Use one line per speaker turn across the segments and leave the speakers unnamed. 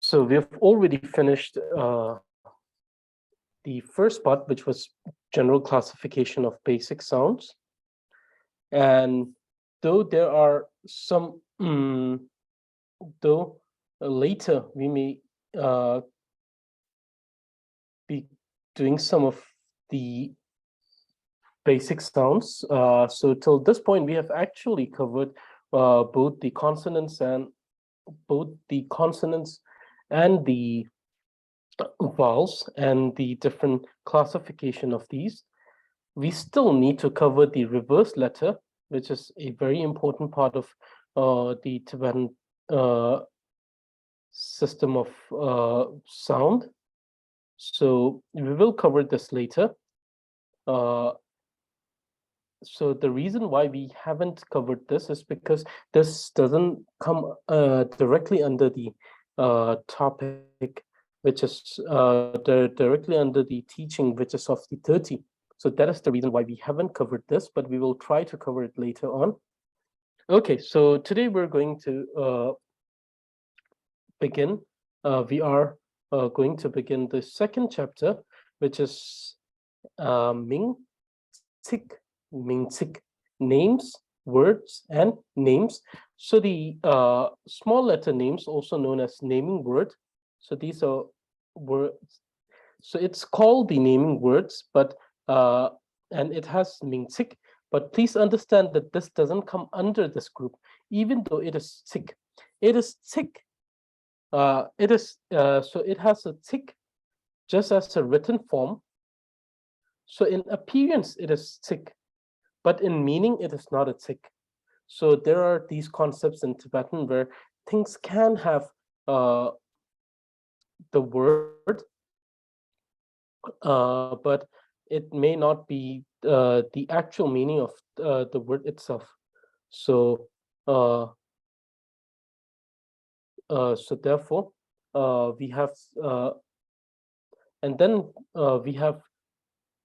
So we have already finished the first part, which was general classification of basic sounds. And though there are some, though later we may be doing some of the basic sounds. So till this point, we have actually covered both the consonants and the vowels and the different classification of these. We still need to cover the reverse letter, which is a very important part of the Tibetan system of sound. So we will cover this later. So the reason why we haven't covered this is because this doesn't come directly under the topic, which is directly under the teaching, which is of the 30. So that is the reason why we haven't covered this, but we will try to cover it later on. Okay, so today we're going to begin. We are going to begin the second chapter, which is Ming Tik. Ming-tik, names, words, and names. So the small letter names, also known as naming word. So these are words. So it's called the naming words, but and it has Ming-tik. But please understand that this doesn't come under this group, even though it is tik. It is tik. So it has a tik just as a written form. So in appearance, it is tik. But in meaning, it is not a tik. So there are these concepts in Tibetan where things can have the word, but it may not be the actual meaning of the word itself. So, so therefore, we have, and then we have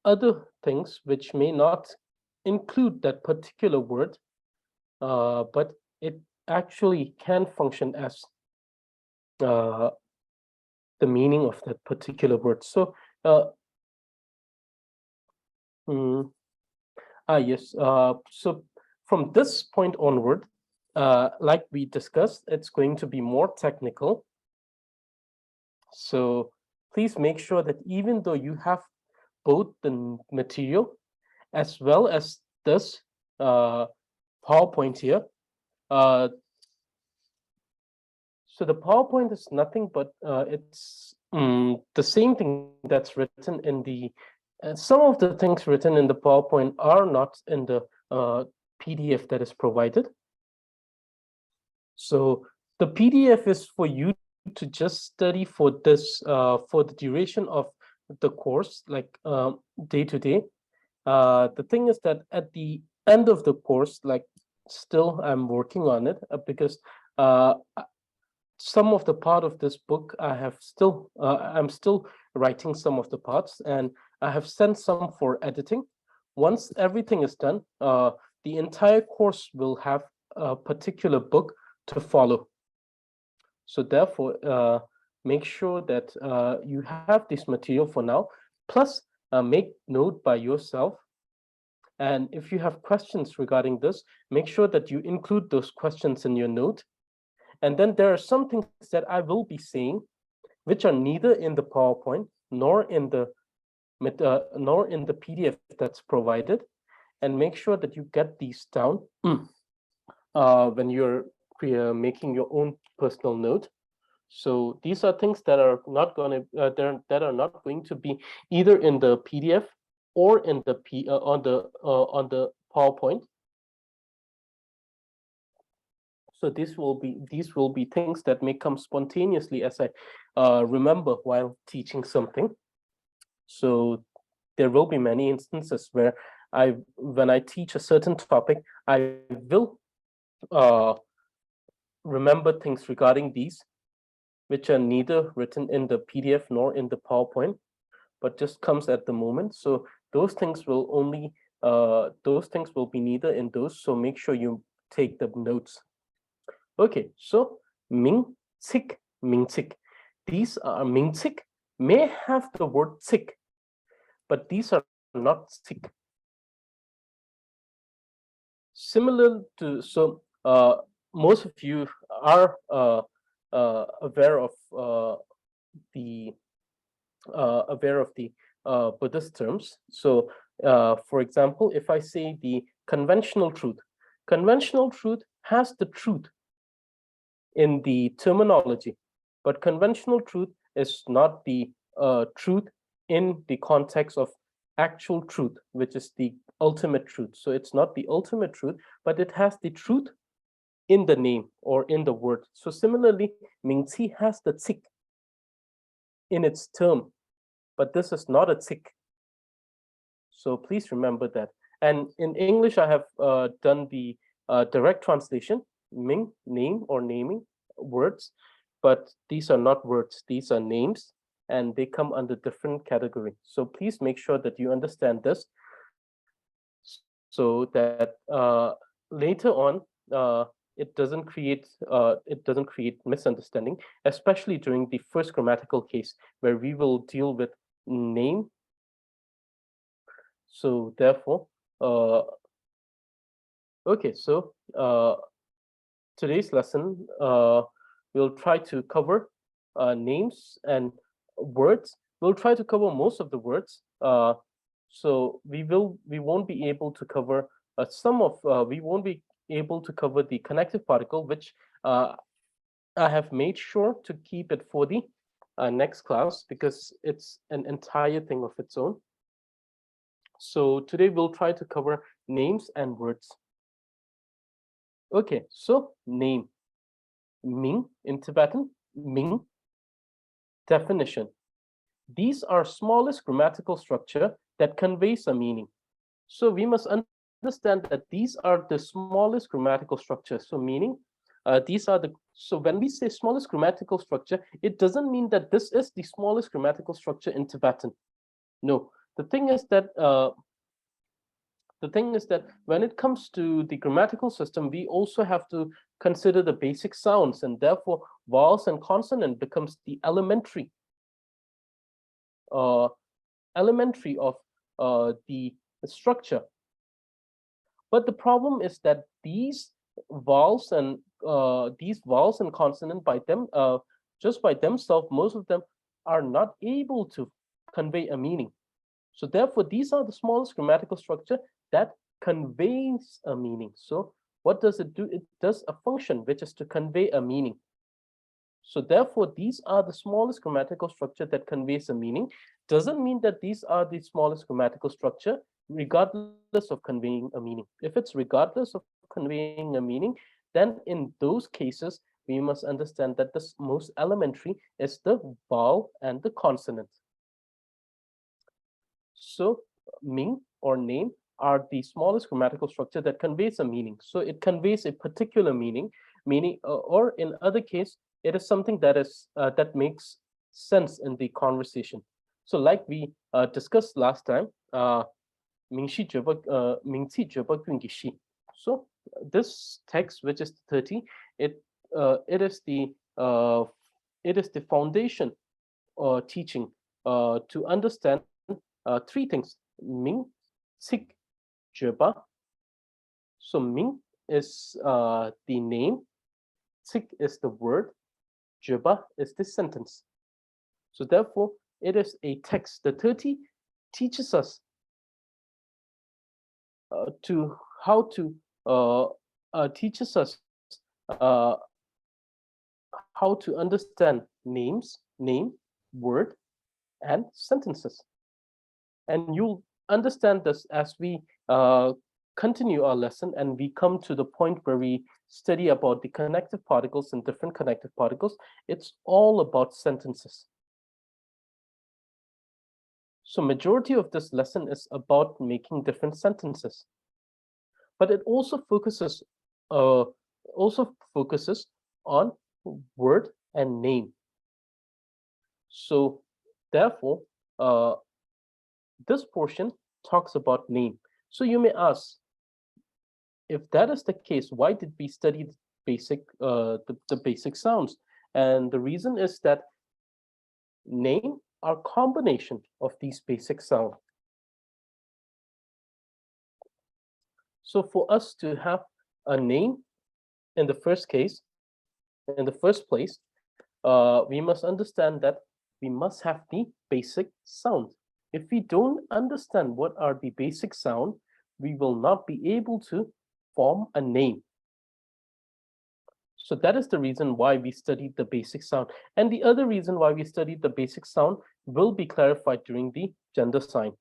other things which may not include that particular word, but it actually can function as the meaning of that particular word. So, yes. So from this point onward, like we discussed, it's going to be more technical. So please make sure that even though you have both the material as well as this PowerPoint here. So the PowerPoint is nothing but it's the same thing that's written in the, some of the things written in the PowerPoint are not in the PDF that is provided. So the PDF is for you to just study for this, for the duration of the course, like day to day. The thing is that at the end of the course, like still I'm working on it because some of the part of this book I have still, I'm still writing some of the parts, and I have sent some for editing. Once everything is done, the entire course will have a particular book to follow. So therefore, make sure that you have this material for now, plus make note by yourself. And if you have questions regarding this, make sure that you include those questions in your note. And then there are some things that I will be saying, which are neither in the PowerPoint nor in the PDF that's provided. And make sure that you get these down when you're making your own personal note. So these are things that are not going to that are not going to be either in the PDF or in the on the PowerPoint. So these will be things that may come spontaneously as I remember while teaching something. So there will be many instances where when I teach a certain topic, I will remember things regarding these, which are neither written in the PDF nor in the PowerPoint, but just comes at the moment. So those things will only, those things will be neither in those. So make sure you take the notes. Okay, so Ming-tik, Ming-tik. These are Mingzik may have the word Zik, but these are not Zik. Similar to, so most of you are aware of the Buddhist terms. So, for example, if I say the conventional truth has the truth in the terminology, but conventional truth is not the truth in the context of actual truth, which is the ultimate truth. So it's not the ultimate truth, but it has the truth in the name or in the word. So similarly, Mingzi has the Zik in its term, but this is not a Zik. So please remember that. And in English, I have done the direct translation, Ming, name or naming words, but these are not words, these are names, and they come under different category. So please make sure that you understand this, so that later on it doesn't create misunderstanding, especially during the first grammatical case where we will deal with name. So therefore, okay, so today's lesson, we'll try to cover names and words. We'll try to cover most of the words. So we won't be able to cover we won't be able to cover the connective particle, which I have made sure to keep it for the next class because it's an entire thing of its own. So today we'll try to cover names and words. Okay, so name. Ming in Tibetan, Ming. Definition. These are smallest grammatical structure that conveys a meaning. So we must understand that these are the smallest grammatical structures. So meaning, so when we say smallest grammatical structure, it doesn't mean that this is the smallest grammatical structure in Tibetan. No, the thing is that when it comes to the grammatical system, we also have to consider the basic sounds, and therefore vowels and consonant becomes the elementary of the structure. But the problem is that these vowels and consonant just by themselves, most of them are not able to convey a meaning. So therefore, these are the smallest grammatical structure that conveys a meaning. So what does it do? It does a function, which is to convey a meaning. So therefore, these are the smallest grammatical structure that conveys a meaning. Doesn't mean that these are the smallest grammatical structure, regardless of conveying a meaning. If it's regardless of conveying a meaning, then in those cases, we must understand that the most elementary is the vowel and the consonant. So Ming or name are the smallest grammatical structure that conveys a meaning. So it conveys a particular meaning, or in other case, it is something that is that makes sense in the conversation. So like we discussed last time, so this text, which is 30, it is the foundation or teaching to understand three things: Ming, Sik, Jeba. So Ming is the name, Sik is the word, Jeba is the sentence. So therefore, it is a text. The 30 teaches us how to understand names, name, word, and sentences. And you'll understand this as we continue our lesson and we come to the point where we study about the connective particles and different connective particles. It's all about sentences. So majority of this lesson is about making different sentences. But it also focuses on word and name. So therefore, this portion talks about name. So you may ask, if that is the case, why did we study the basic sounds? And the reason is that name are combination of these basic sounds. So for us to have a name in the first case, in the first place, we must understand that we must have the basic sound. If we don't understand what are the basic sound, we will not be able to form a name. So that is the reason why we studied the basic sound. And the other reason why we studied the basic sound will be clarified during the gender sign.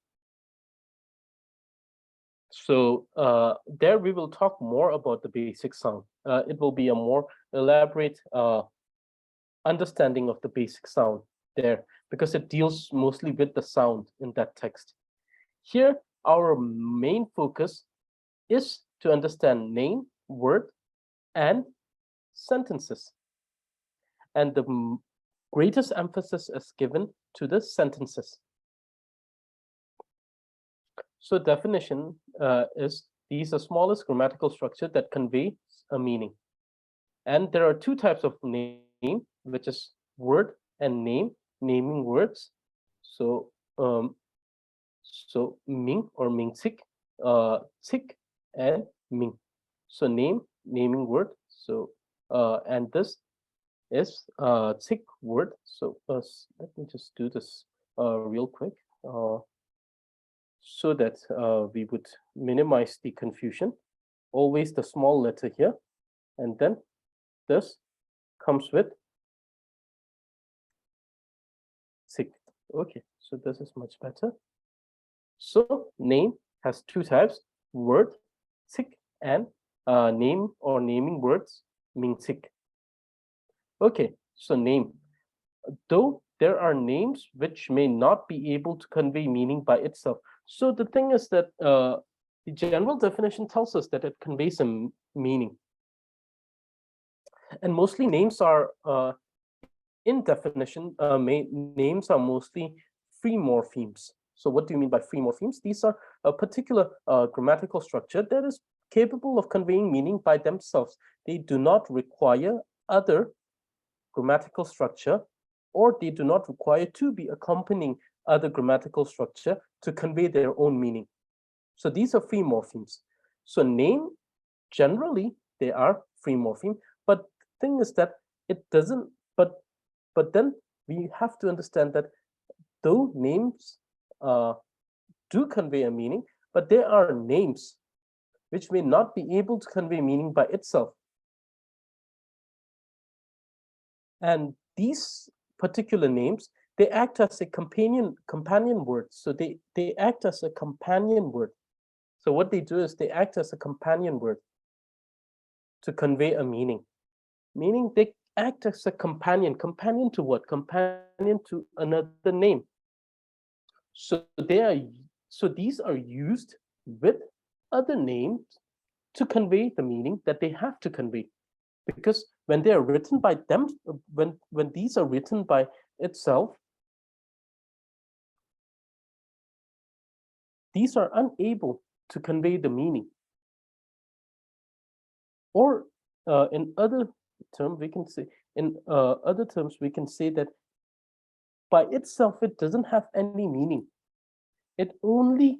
So there we will talk more about the basic sound. It will be a more elaborate understanding of the basic sound there, because it deals mostly with the sound in that text. Here, our main focus is to understand name, word, and sentences. And the greatest emphasis is given to the sentences. So definition is these are smallest grammatical structure that convey a meaning. And there are two types of name, which is word and name, naming words. So Ming or Mingzik, Zik and Ming. So name, naming word. So and this is Zik word. So let me just do this real quick so that we would minimize the confusion. Always the small letter here, and then this comes with Zik. Okay, so this is much better. So name has two types, word, Zik, and name or naming words, Mingzik. Okay, so name. Though there are names which may not be able to convey meaning by itself. So the thing is that the general definition tells us that it conveys a meaning. And mostly names are, in definition, names are mostly free morphemes. So what do you mean by free morphemes? These are a particular grammatical structure that is capable of conveying meaning by themselves. They do not require other grammatical structure, or they do not require to be accompanying other grammatical structure to convey their own meaning. So these are free morphemes. So name, generally, they are free morpheme, but the thing is that it doesn't, but then we have to understand that though names do convey a meaning, but there are names which may not be able to convey meaning by itself. And these particular names, they act as a companion word. So they act as a companion word. So what they do is they act as a companion word to convey a meaning. Meaning they act as a companion. Companion to what? Companion to another name. So these are used with other names to convey the meaning that they have to convey. Because when they are written by them, when these are written by itself, these are unable to convey the meaning. Or in other terms, we can say that by itself it doesn't have any meaning. It only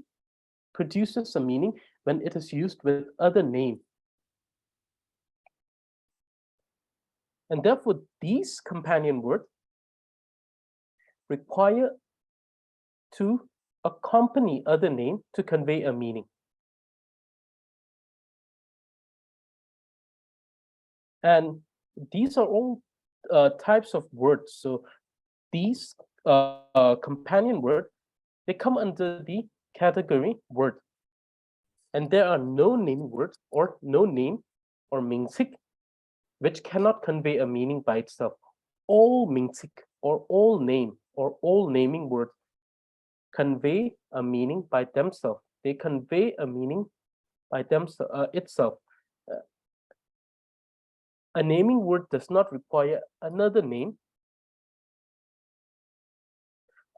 produces a meaning when it is used with other name. And therefore, these companion words require to accompany other name to convey a meaning. And these are all types of words. So these companion words, they come under the category word. And there are no naming words or no name or Mingzik which cannot convey a meaning by itself. All Mingzik or all name or all naming words convey a meaning by themselves. They convey a meaning by itself. A naming word does not require another name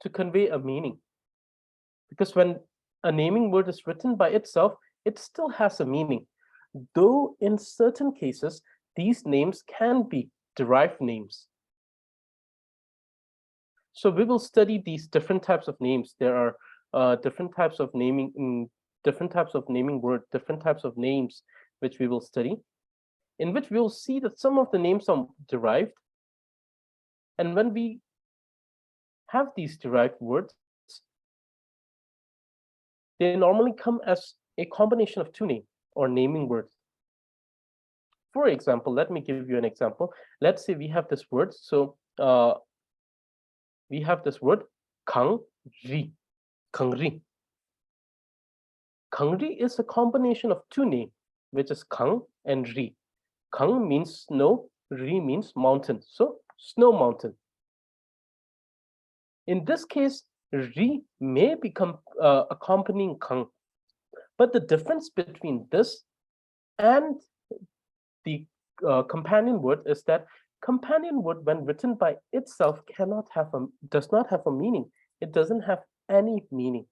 to convey a meaning. Because when a naming word is written by itself, it still has a meaning. Though in certain cases, these names can be derived names. So we will study these different types of names. There are different types of naming, different types of naming words, different types of names, which we will study, in which we will see that some of the names are derived. And when we have these derived words, they normally come as a combination of two names or naming words. For example, let me give you an example. Let's say we have this word. So we have this word Kangri. Kangri. Kangri is a combination of two names, which is Kang and Ri. Kang means snow, Ri means mountain. So snow mountain. In this case, Ri may become accompanying Kang. But the difference between this and the companion word is that companion word, when written by itself, does not have a meaning. It doesn't have any meaning.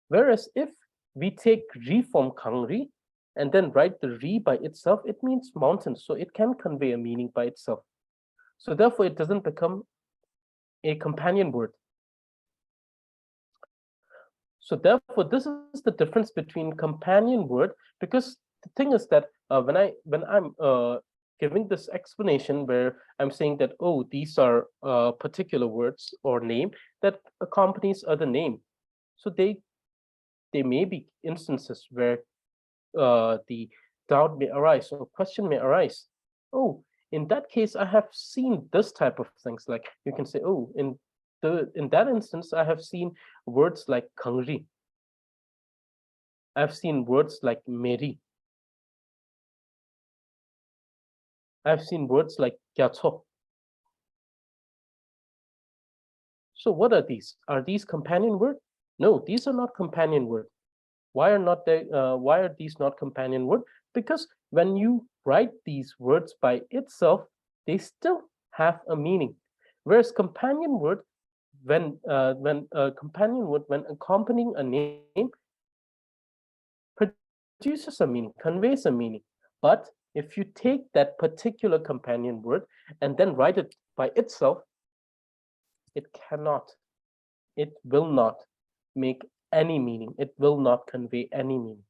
Whereas if we take Ri from Kangri and then write the Ri by itself, it means mountain. So it can convey a meaning by itself. So therefore, it doesn't become a companion word. So therefore, this is the difference between companion word, because the thing is that when I'm giving this explanation where I'm saying that, oh, these are particular words or name that accompanies other name. So they may be instances where the doubt may arise or question may arise. Oh, in that case, I have seen this type of things. Like you can say, oh, in that instance, I have seen words like Kangri. I've seen words like Meri. I've seen words like Gyatso. So what are these? Are these companion words? No, these are not companion words. Why are these not companion words? Because when you write these words by itself, they still have a meaning. Whereas companion word, when accompanying a name, produces a meaning, conveys a meaning. But if you take that particular companion word and then write it by itself, it will not make any meaning. It will not convey any meaning.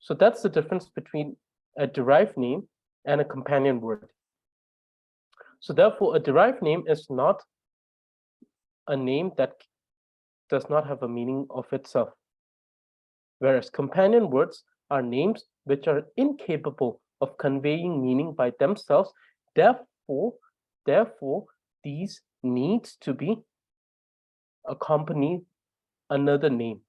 So that's the difference between a derived name and a companion word. So therefore, a derived name is not a name that does not have a meaning of itself. Whereas companion words are names which are incapable of conveying meaning by themselves. Therefore, these needs to be accompany another name.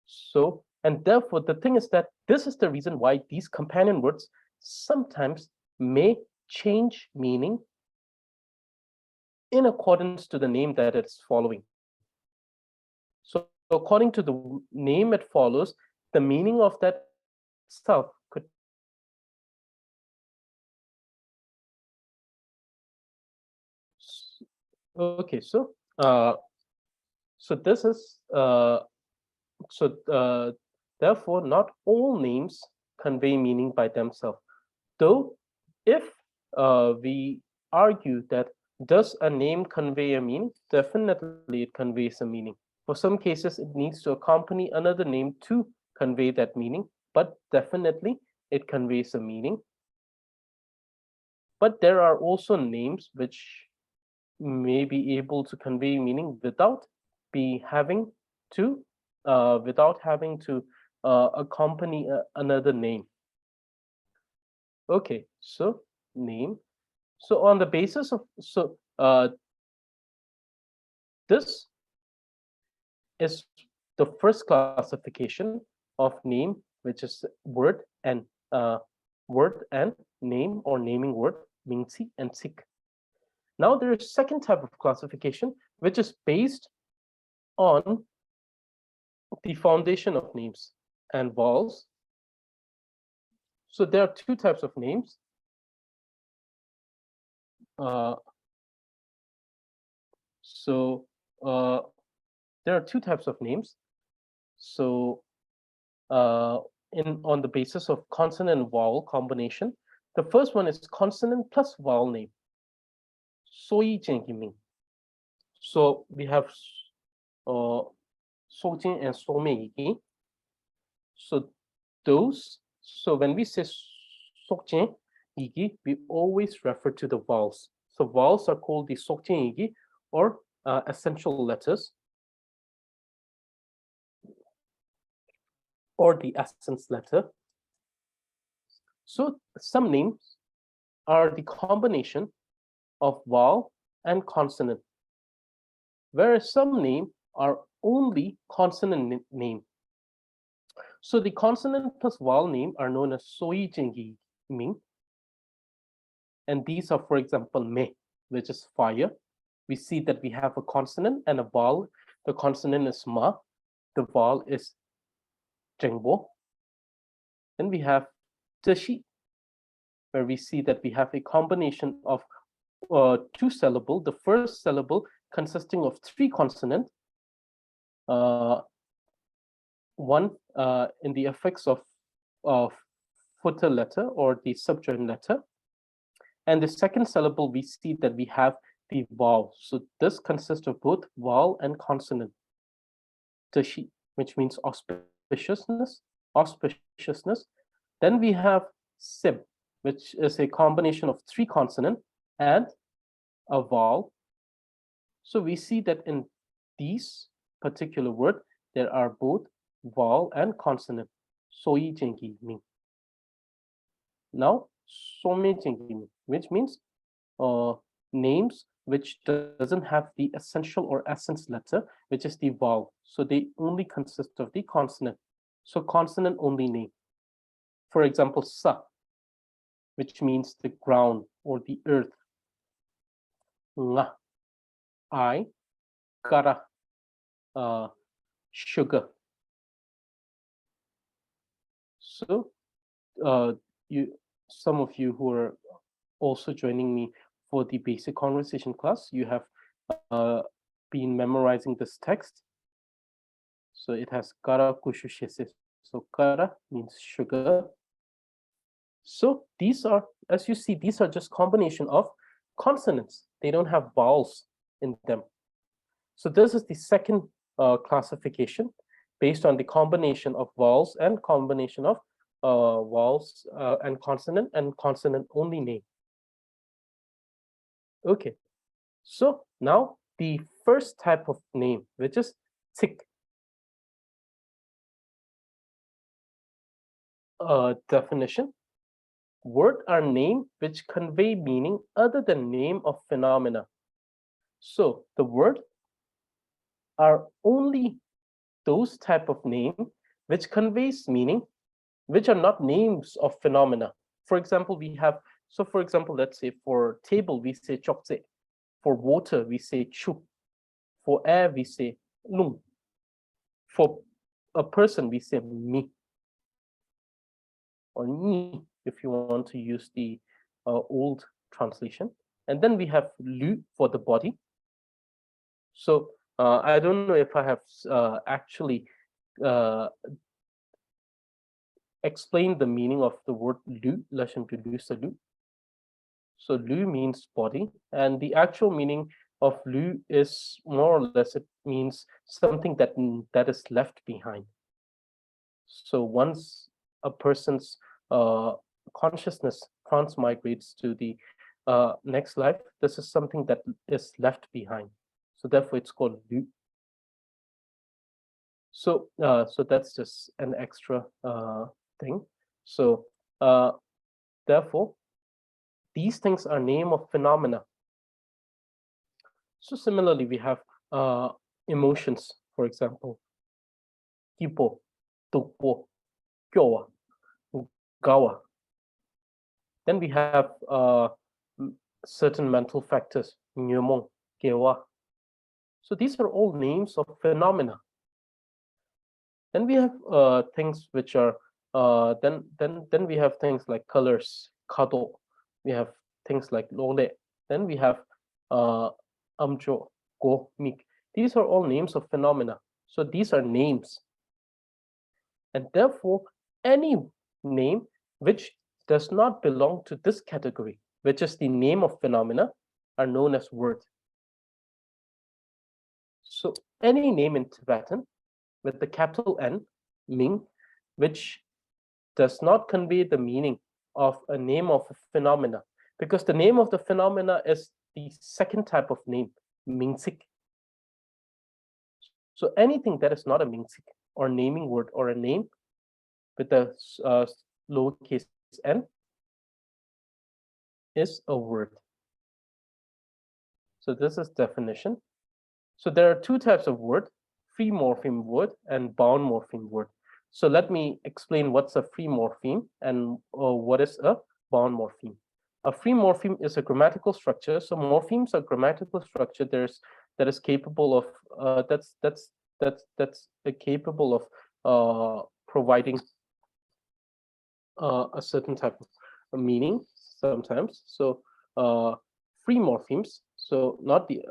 So, and therefore, the thing is that this is the reason why these companion words sometimes may change meaning in accordance to the name that it's following. So according to the name it follows, the meaning of that itself could okay. So this is therefore not all names convey meaning by themselves. Though if we argue that does a name convey a meaning, definitely it conveys a meaning. For some cases, it needs to accompany another name to convey that meaning, but definitely it conveys a meaning. But there are also names which may be able to convey meaning without having to accompany another name. Okay, so name. So on the basis of this is the first classification of name, which is word and name or naming word, Mingzi and Sik. Now there is second type of classification, which is based on the foundation of names and vowels. So there are two types of names. There are two types of names. So on the basis of consonant and vowel combination, the first one is consonant plus vowel name. 소이쟁기밍. So we have 소진 and 소매이기. So when we say 속진, 이기, we always refer to the vowels. So vowels are called the 속진 이기 or essential letters or the essence letter. So some names are the combination of vowel and consonant, whereas some names are only consonant name. So the consonant plus vowel name are known as 소이쟁기 ming. And these are, for example, me, which is fire. We see that we have a consonant and a vowel. The consonant is ma, the vowel is jengbo. Then we have teshi, where we see that we have a combination of two syllables. The first syllable consisting of three consonants, one in the affix of footer letter or the subjoined letter. And the second syllable, we see that we have the vowel. So this consists of both vowel and consonant. Teshi, which means auspiciousness. Then we have sim, which is a combination of three consonants and a vowel. So we see that in these particular words, there are both vowel and consonant. 소이쟁기 밍. Now, 소매쟁기, which means names which doesn't have the essential or essence letter, which is the vowel. So they only consist of the consonant. So consonant only name. For example, sa, which means the ground or the earth. Nga, I, kara, sugar. So some of you who are also joining me for the basic conversation class, you have been memorizing this text. So it has kara kushushese. So kara means sugar. So these are, as you see, these are just combination of consonants. They don't have vowels in them. So this is the second classification based on the combination of vowels and combination of vowels and consonant only name. Okay, so now the first type of name, which is tik. Definition: word are name which convey meaning other than name of phenomena. So the word are only those type of name which conveys meaning, which are not names of phenomena. For example, we have, so for example, let's say for table, we say chokse. For water, we say chu. For air, we say lung. For a person, we say mi. Or ni, if you want to use the old translation. And then we have lu for the body. So I don't know if I have actually explained the meaning of the word lu, lu. So lu means body, and the actual meaning of lu is more or less, it means something that is left behind. So once a person's consciousness transmigrates to the next life, this is something that is left behind. So therefore, it's called lu. So so that's just an extra thing. So therefore, these things are name of phenomena. So similarly, we have emotions, for example, kipo, tukpo, kyowa, gawa. Then we have certain mental factors, nyomong, kewa. So these are all names of phenomena. Then we have things which are then we have things like colors, kado. We have things like lole. Then we have amjo, go, mik. These are all names of phenomena. So these are names. And therefore, any name which does not belong to this category, which is the name of phenomena, are known as word. So any name in Tibetan with the capital N, Ming, which does not convey the meaning of a name of a phenomena, because the name of the phenomena is the second type of name, Mingsik. So anything that is not a Mingsik or naming word or a name with a lowercase n is a word. So this is definition. So there are two types of word, free morpheme word and bound morpheme word. So let me explain what's a free morpheme and what is a bound morpheme. A free morpheme is a grammatical structure. So morphemes are grammatical structure. That is capable of that's capable of providing a certain type of meaning sometimes. So free morphemes. So not the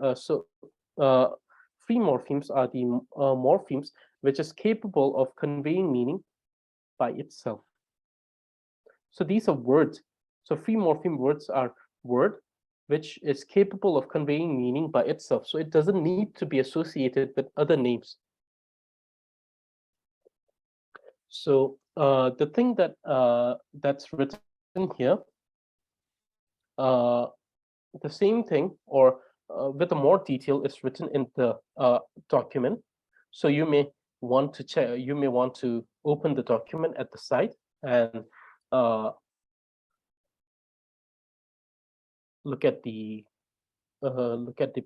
free morphemes are the morphemes which is capable of conveying meaning by itself. So these are words. So free morpheme words are word which is capable of conveying meaning by itself. So it doesn't need to be associated with other names. So the thing that that's written here, the same thing or with a more detail is written in the document. So you may want to check. You may want to open the document at the site and look at the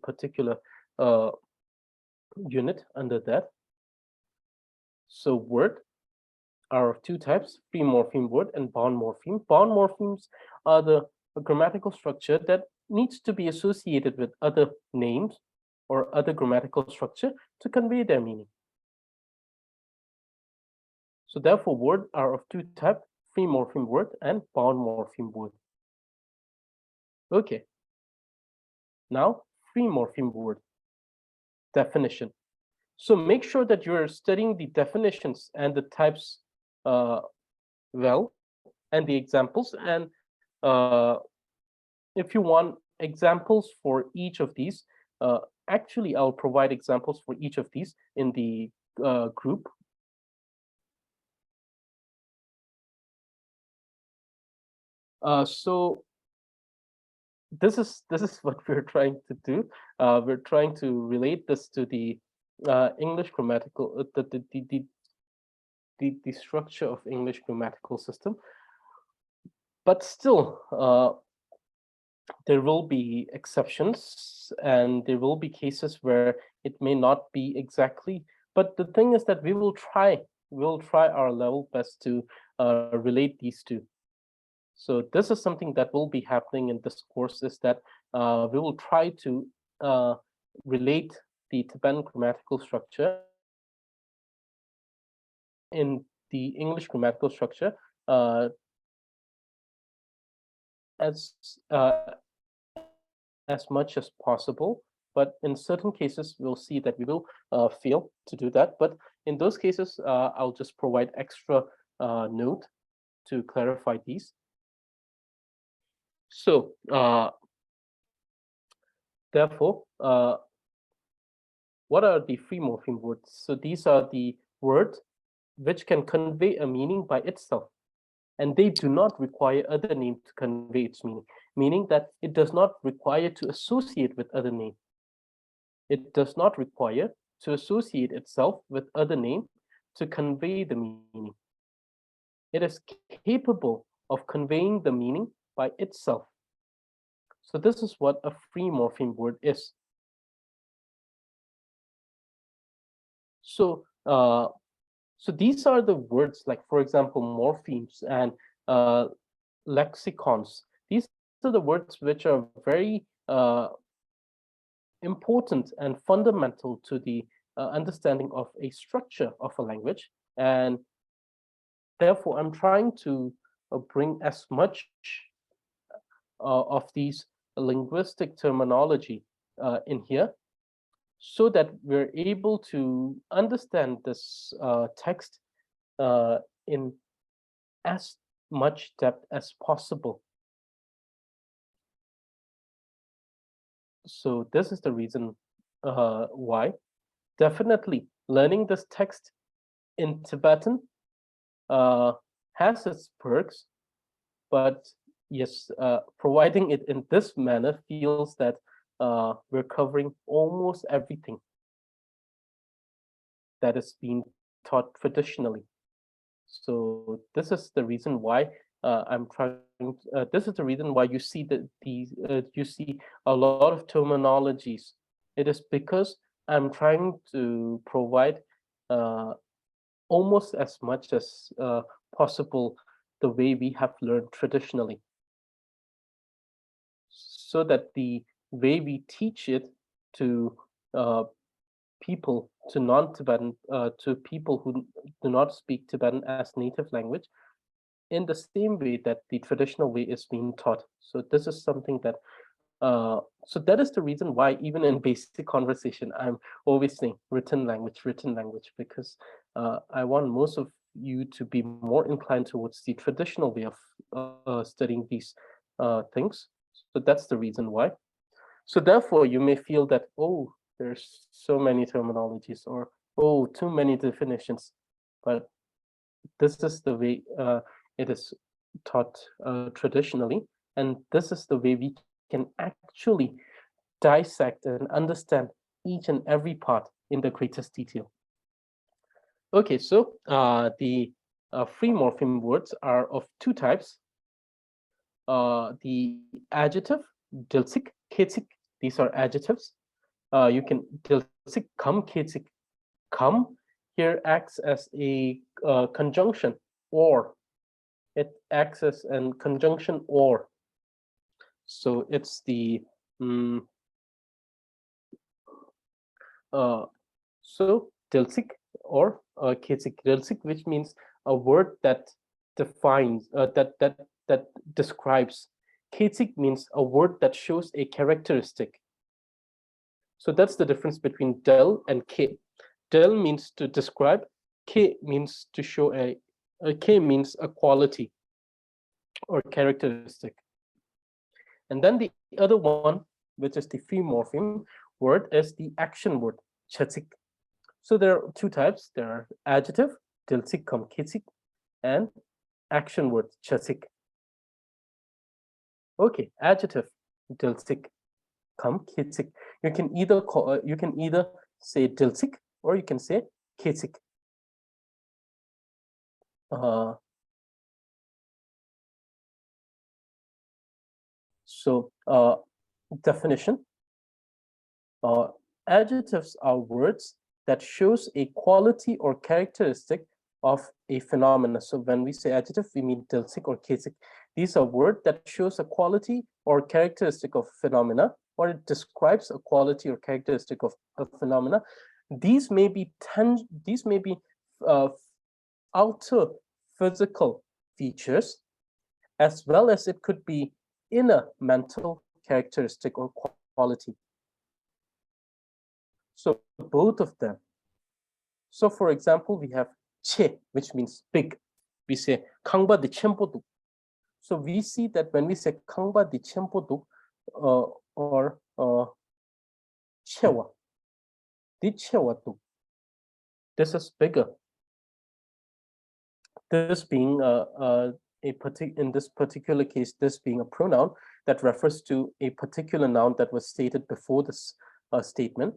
particular unit under that. So word are of two types: free morpheme word and bound morpheme. Bound morphemes are the grammatical structure that needs to be associated with other names or other grammatical structure to convey their meaning. So therefore, word are of two types: free morpheme word and bound morpheme word. Okay. Now, free morpheme word definition. So make sure that you're studying the definitions and the types well, and the examples. And if you want examples for each of these, actually, I'll provide examples for each of these in the group. So this is what we're trying to do. We're trying to relate this to the English grammatical the structure of English grammatical system. But still, there will be exceptions and there will be cases where it may not be exactly. But the thing is that we'll try our level best to relate these two. So this is something that will be happening in this course, is that we will try to relate the Tibetan grammatical structure in the English grammatical structure as much as possible. But in certain cases, we'll see that we will fail to do that. But in those cases, I'll just provide extra note to clarify these. So therefore, what are the free morpheme words? So these are the words which can convey a meaning by itself, and they do not require other name to convey its meaning, meaning that it does not require to associate with other name. It does not require to associate itself with other name to convey the meaning. It is capable of conveying the meaning by itself. So this is what a free morpheme word is. So so these are the words, like for example, morphemes and lexicons. These are the words which are very important and fundamental to the understanding of a structure of a language. And therefore, I'm trying to bring as much of these linguistic terminology in here, so that we're able to understand this text in as much depth as possible. So this is the reason why. Definitely, learning this text in Tibetan has its perks, but yes, providing it in this manner feels that we're covering almost everything that is being taught traditionally. So this is the reason why I'm trying. This is the reason why you see that you see a lot of terminologies. It is because I'm trying to provide almost as much as possible the way we have learned traditionally, so that the way we teach it to people, to non-Tibetan, to people who do not speak Tibetan as native language, in the same way that the traditional way is being taught. So this is something that, so that is the reason why even in basic conversation, I'm always saying written language, because I want most of you to be more inclined towards the traditional way of studying these things. So that's the reason why. So therefore, you may feel that, oh, there's so many terminologies, or oh, too many definitions. But this is the way it is taught traditionally, and this is the way we can actually dissect and understand each and every part in the greatest detail. Okay, so the free morpheme words are of two types. The adjective, dilsik, ketsik, these are adjectives. You can dilsik, kam, ketsik. Kam here acts as a conjunction, or it acts as a conjunction or. So it's the so dilsik or ketsik, dilsik, which means a word that defines that describes. Ketsik means a word that shows a characteristic. So that's the difference between del and k. Del means to describe, k means to show k means a quality or characteristic. And then the other one, which is the free morpheme word, is the action word, chatsik. So there are two types. There are adjective, dilsik, kam, ketsik, and action word, chatsik. Okay, adjective, dilsik, kam, ketsik. You can either say dilsik or you can say ketsik. So definition, adjectives are words that shows a quality or characteristic of a phenomenon. So when we say adjective, we mean dilsik or ketsik. These are words that shows a quality or characteristic of phenomena, or it describes a quality or characteristic of a phenomena. These may be outer physical features, as well as it could be inner mental characteristic or quality. So both of them. So for example, we have che, which means big. We say kangba di chempodu. So we see that when we say kangba di chempodu or chewa, di chewa tu, this is bigger. This being in this particular case, this being a pronoun that refers to a particular noun that was stated before this statement.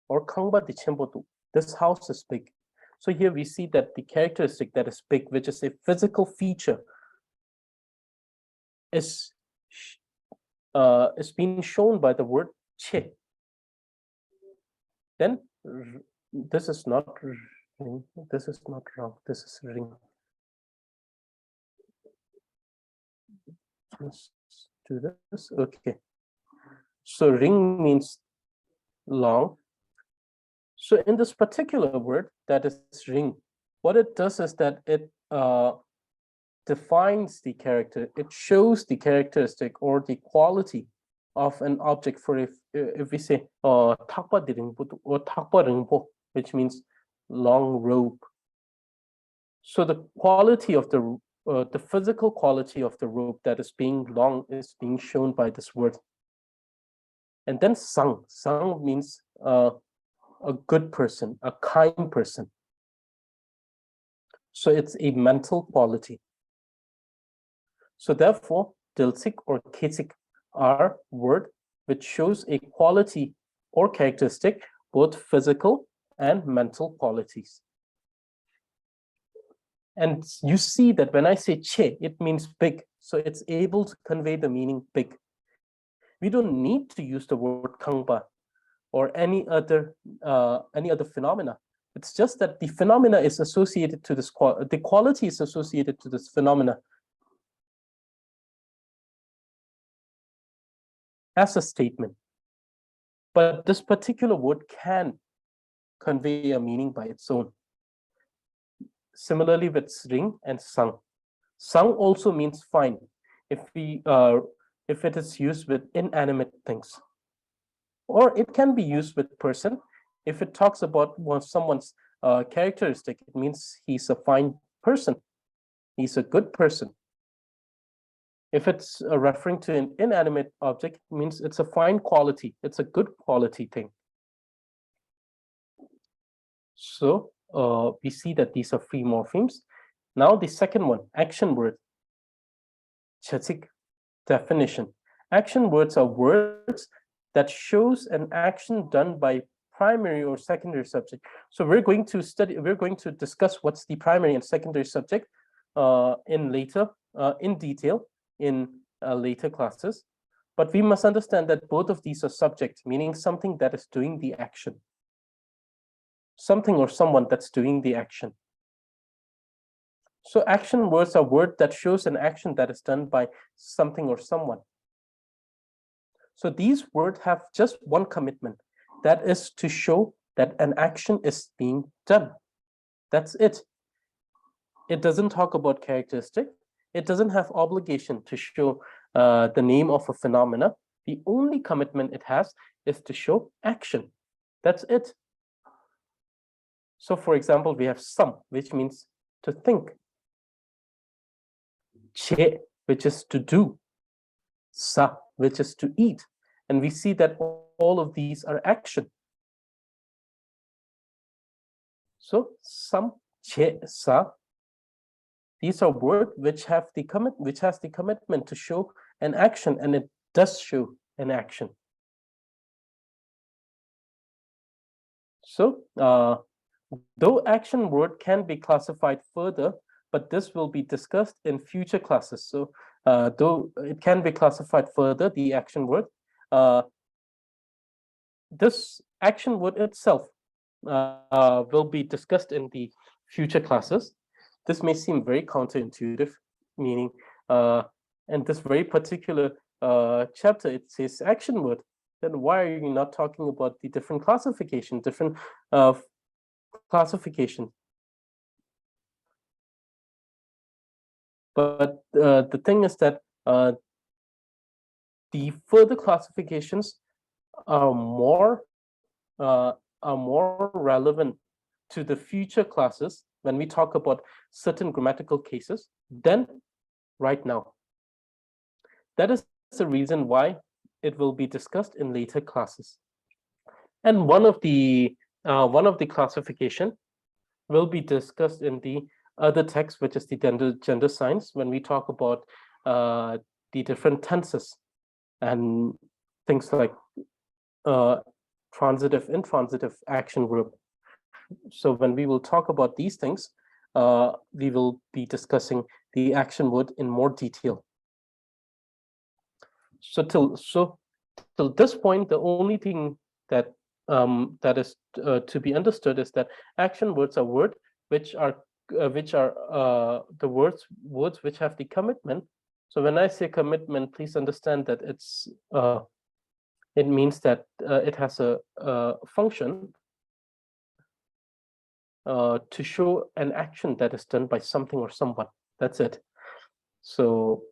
Or kangba di chempodu, this house is big. So here we see that the characteristic that is big, which is a physical feature, is being shown by the word che. Then this is not ring, this is not wrong, this is ring. Let's do this. Okay. So ring means long. So in this particular word, that is ring, what it does is that it defines the character, it shows the characteristic or the quality of an object. For if we say thakpa diringpo or thakpa ringpo, which means long rope. So the quality of the the physical quality of the rope that is being long is being shown by this word. And then sang. Sang means a good person, a kind person. So it's a mental quality. So therefore, dilsik or kesik are word which shows a quality or characteristic, both physical and mental qualities. And you see that when I say che, it means big. So it's able to convey the meaning big. We don't need to use the word kangba or any other phenomena. It's just that the phenomena is associated to this, the quality is associated to this phenomena as a statement. But this particular word can convey a meaning by its own. Similarly with ring and sang. Sang also means fine if it is used with inanimate things. Or it can be used with person. If it talks about someone's characteristic, it means he's a fine person. He's a good person. If it's referring to an inanimate object, it means it's a fine quality. It's a good quality thing. So we see that these are free morphemes. Now the second one, action word. Chatik definition. Action words are words that shows an action done by primary or secondary subject. So we're going to discuss what's the primary and secondary subject in detail in later classes. But we must understand that both of these are subject, meaning something that is doing the action. Something or someone that's doing the action. So action words are word that shows an action that is done by something or someone. So these words have just one commitment. That is to show that an action is being done. That's it. It doesn't talk about characteristic. It doesn't have obligation to show the name of a phenomena. The only commitment it has is to show action. That's it. So for example, we have sam, which means to think. Che, which is to do. Sa, which is to eat. And we see that all of these are action. So sam, che, sa, these are words which has the commitment to show an action, and it does show an action. So though action word can be classified further, but this will be discussed in future classes. So though it can be classified further, the action word, this action word itself will be discussed in the future classes. This may seem very counterintuitive, meaning in this very particular chapter, it says action word. Then why are you not talking about the different classification, classification? But the thing is that the further classifications are more relevant to the future classes when we talk about certain grammatical cases than right now. That is the reason why it will be discussed in later classes. And one of the classification will be discussed in the other text, which is the gender science, when we talk about the different tenses and things like transitive, intransitive action verb. So when we will talk about these things, we will be discussing the action word in more detail. So till this point, the only thing that that is to be understood is that action words are words which are the words which have the commitment. So when I say commitment, please understand that it means that it has a function to show an action that is done by something or someone. That's it. So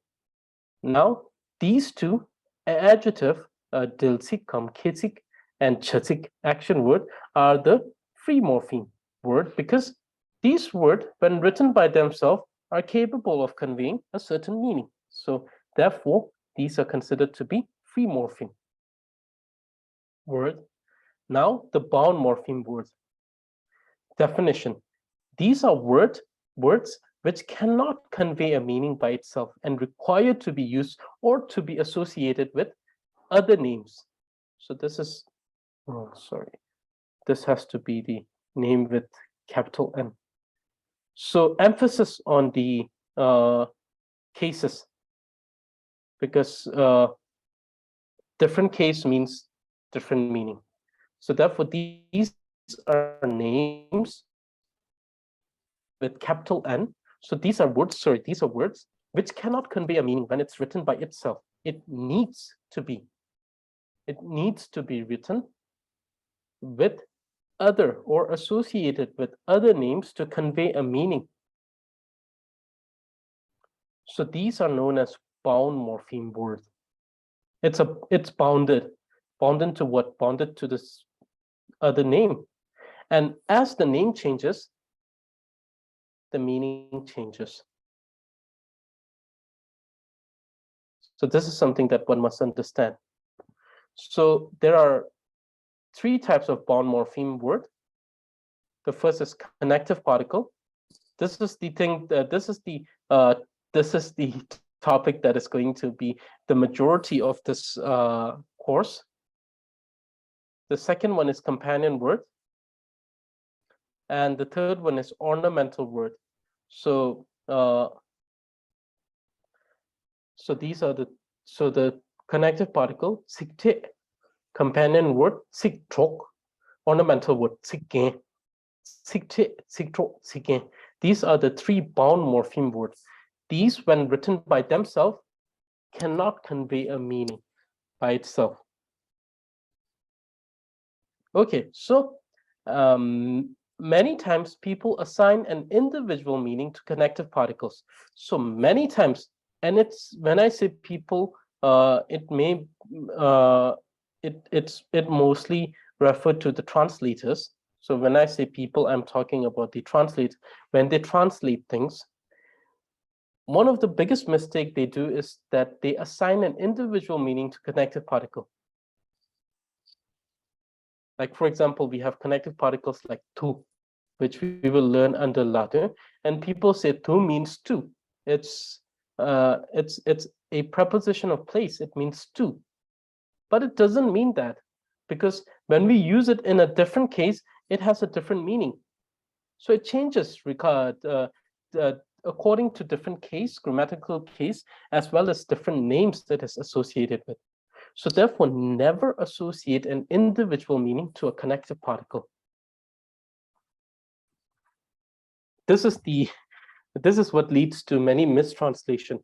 now these two adjective, dilsik, ketsik, and chatik action word are the free morpheme word, because these words, when written by themselves, are capable of conveying a certain meaning. So therefore, these are considered to be free morpheme word. Now, the bound morpheme word. Definition. These are words which cannot convey a meaning by itself and require to be used or to be associated with other names. So this is, oh, sorry, this has to be the name with capital N. So emphasis on the cases, because different case means different meaning. So therefore, these are names with capital N. So these are words, which cannot convey a meaning when it's written by itself. It needs to be written with other or associated with other names to convey a meaning. So these are known as bound morpheme words. It's bounded to what? Bounded to this other name. And as the name changes, the meaning changes. So this is something that one must understand. So there are three types of bound morpheme word. The first is connective particle. This is the thing. This is the topic that is going to be the majority of this course. The second one is companion word, and the third one is ornamental word. So these are the connective particle sikte, companion word siktrok, ornamental word sikken, sikte, siktro, sikken. These are the three bound morpheme words. These, when written by themselves, cannot convey a meaning by itself. Okay, so many times people assign an individual meaning to connective particles. So many times, and it's when I say people, it mostly referred to the translators. So when I say people, I'm talking about the translators. When they translate things, one of the biggest mistakes they do is that they assign an individual meaning to connective particle. Like, for example, we have connective particles like tu, which we will learn under Latin, and people say tu means two. It's a preposition of place. It means two, but it doesn't mean that, because when we use it in a different case, it has a different meaning. So it changes according to different case, grammatical case, as well as different names that is associated with. So therefore, never associate an individual meaning to a connective particle. This is what leads to many mistranslation.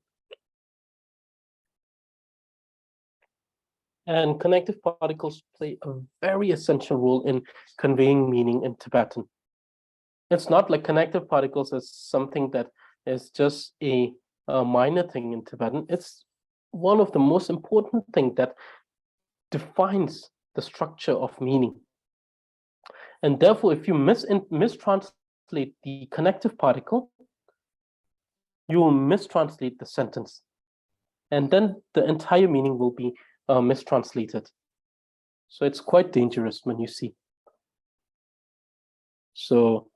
And connective particles play a very essential role in conveying meaning in Tibetan. It's not like connective particles as something that is just a minor thing in Tibetan. It's one of the most important things that defines the structure of meaning. And therefore, if you mistranslate the connective particle, you will mistranslate the sentence. And then the entire meaning will be mistranslated. So it's quite dangerous when you see. So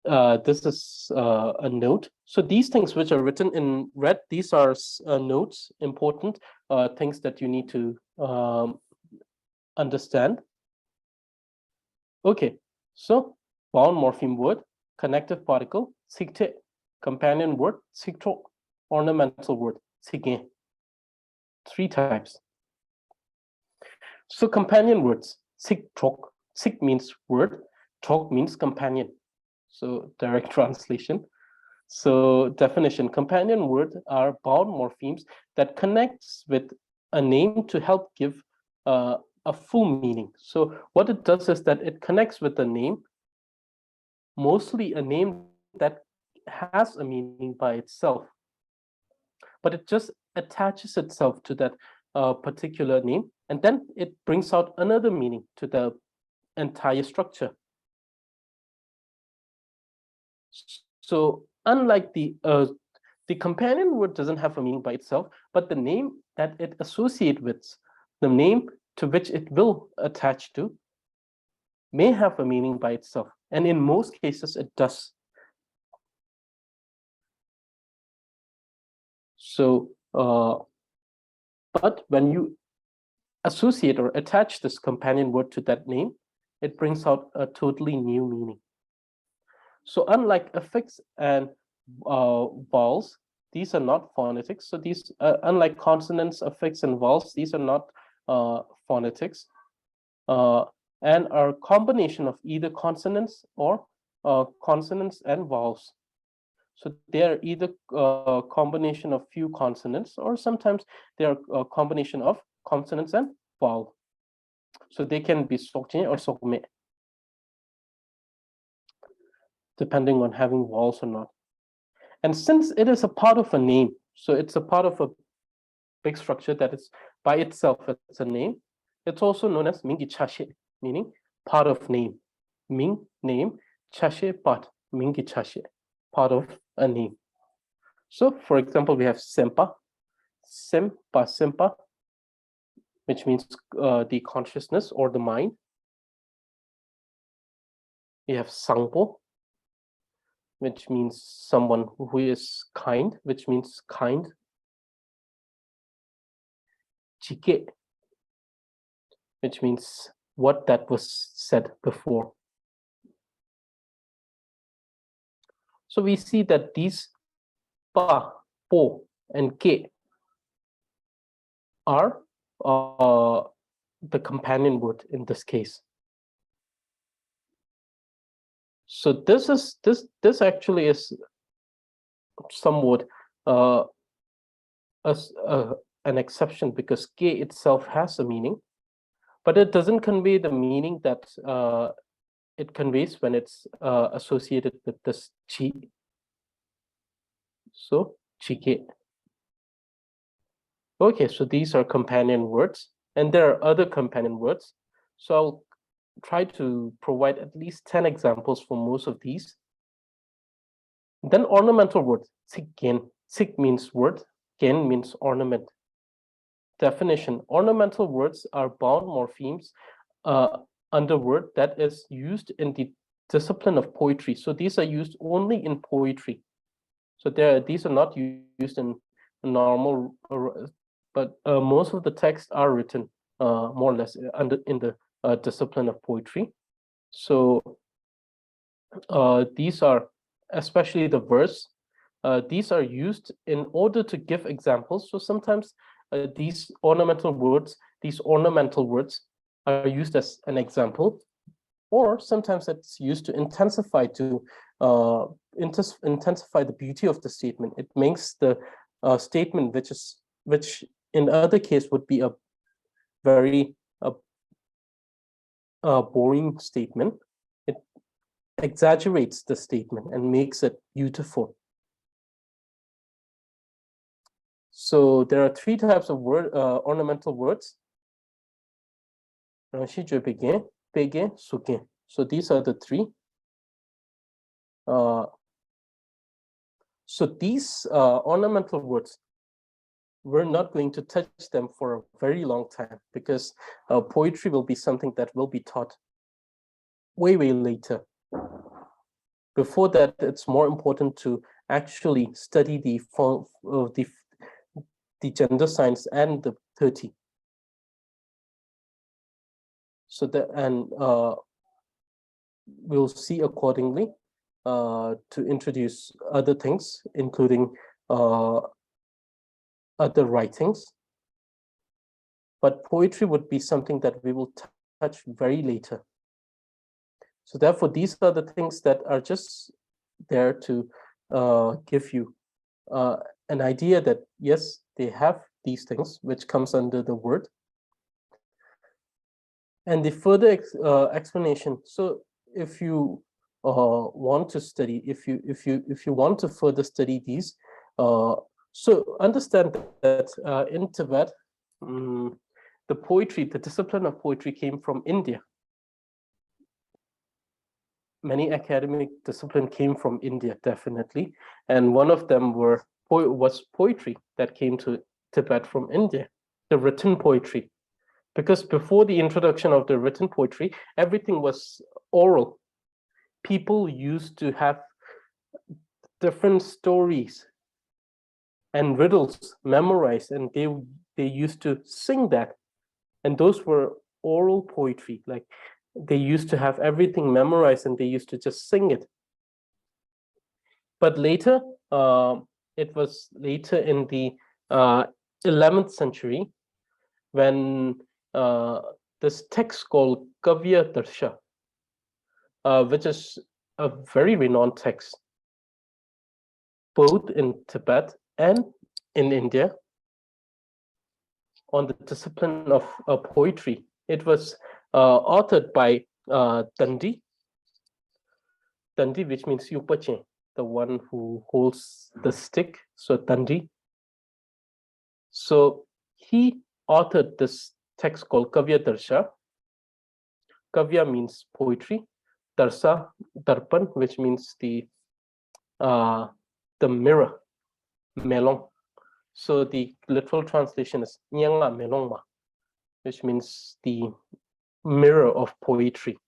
this is a note. So these things which are written in red, these are notes, important things that you need to understand. Okay, so bound morpheme word, connective particle, sikte, companion word, siktro, ornamental word, sigen. Three types. So companion words, siktrok, sik means word, trok means companion. So direct translation. So definition, companion word are bound morphemes that connects with a name to help give a full meaning. So what it does is that it connects with a name, mostly a name that has a meaning by itself, but it just attaches itself to that particular name, and then it brings out another meaning to the entire structure. So unlike the companion word doesn't have a meaning by itself, but the name that it associates with, the name to which it will attach to, may have a meaning by itself. And in most cases, it does. So, but when you associate or attach this companion word to that name, it brings out a totally new meaning. So unlike affix and vowels, these are not phonetics. So these, unlike consonants, affix, and vowels, these are not phonetics, and are a combination of either consonants or consonants and vowels. So they are either a combination of few consonants, or sometimes they are a combination of consonants and vowel. So they can be sokje or sokme, depending on having vowels or not. And since it is a part of a name, so it's a part of a big structure that is by itself, it's a name. It's also known as mingi chashe, meaning part of name. Ming, name, chashe, part, mingi chashe, part of a name. So, for example, we have sempa, sempa, which means the consciousness or the mind. We have sangpo, which means someone who is kind, which means kind. Chike, which means what that was said before. So we see that these pa, po, and ke are the companion word in this case. So this actually is somewhat an exception, because ke itself has a meaning, but it doesn't convey the meaning that it conveys when it's associated with this chi. So chike. Okay, so these are companion words, and there are other companion words. So I'll try to provide at least 10 examples for most of these. Then ornamental words. Sikgen. Sik means word, gen means ornament. Definition: ornamental words are bound morphemes under word that is used in the discipline of poetry. So these are used only in poetry. So these are not used in normal, but most of the texts are written more or less in the discipline of poetry. So these are, especially the verse, these are used in order to give examples. So sometimes these ornamental words are used as an example, or sometimes it's used to intensify the beauty of the statement. It makes the statement, which in other case would be a very boring statement. It exaggerates the statement and makes it beautiful. So there are three types of ornamental words. So these are the three. So these ornamental words, we're not going to touch them for a very long time, because poetry will be something that will be taught way later. Before that, it's more important to actually study the gender signs and the 30. So that, and we'll see accordingly to introduce other things, including other writings. But poetry would be something that we will touch very later. So therefore, these are the things that are just there to give you an idea that, yes, they have these things, which comes under the word. And the further explanation. So if you want to study, if you want to further study these, so understand that in Tibet, the poetry, the discipline of poetry came from India. many academic discipline came from India, definitely. And one of them was poetry that came to Tibet from India, the written poetry. Because before the introduction of the written poetry, everything was oral. People used to have different stories and riddles memorized, and they used to sing that. And those were oral poetry. Like they used to have everything memorized and they used to just sing it. But later, it was later in the 11th century when this text called Kavya Darsha, which is a very renowned text, both in Tibet and in India, on the discipline of poetry. It was authored by Dandi, which means Yupache, the one who holds the stick, so Dandi. So he authored this text called Kavya Darsha. Kavya means poetry, Darsa, Darpan, which means the mirror, melong. So the literal translation is Nyanga Melongma, which means the mirror of poetry.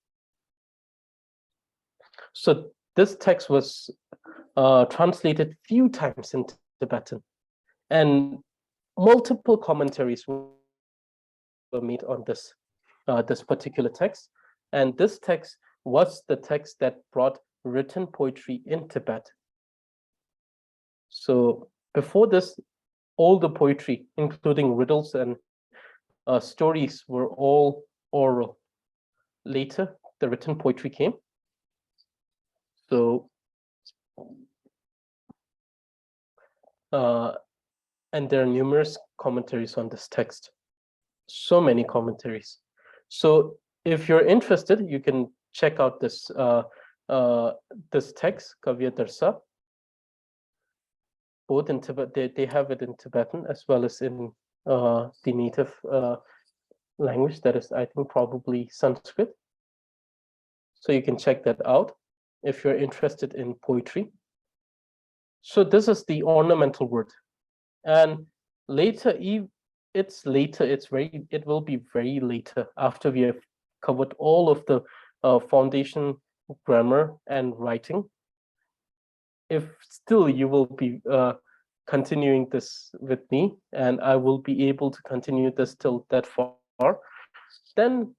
So this text was translated few times in Tibetan, and multiple commentaries were made on this particular text. And this text was the text that brought written poetry in Tibet. So before this, all the poetry, including riddles and stories, were all oral. Later, the written poetry came. So, and there are numerous commentaries on this text. So many commentaries. So if you're interested, you can check out this this text, Kavya Darsa. Both in Tibet, they have it in Tibetan as well as in the native language, that is, I think, probably Sanskrit. So you can check that out if you're interested in poetry. So this is the ornamental word, and later, it will be very later after we have covered all of the foundation grammar and writing. If still you will be continuing this with me, and I will be able to continue this till that far, then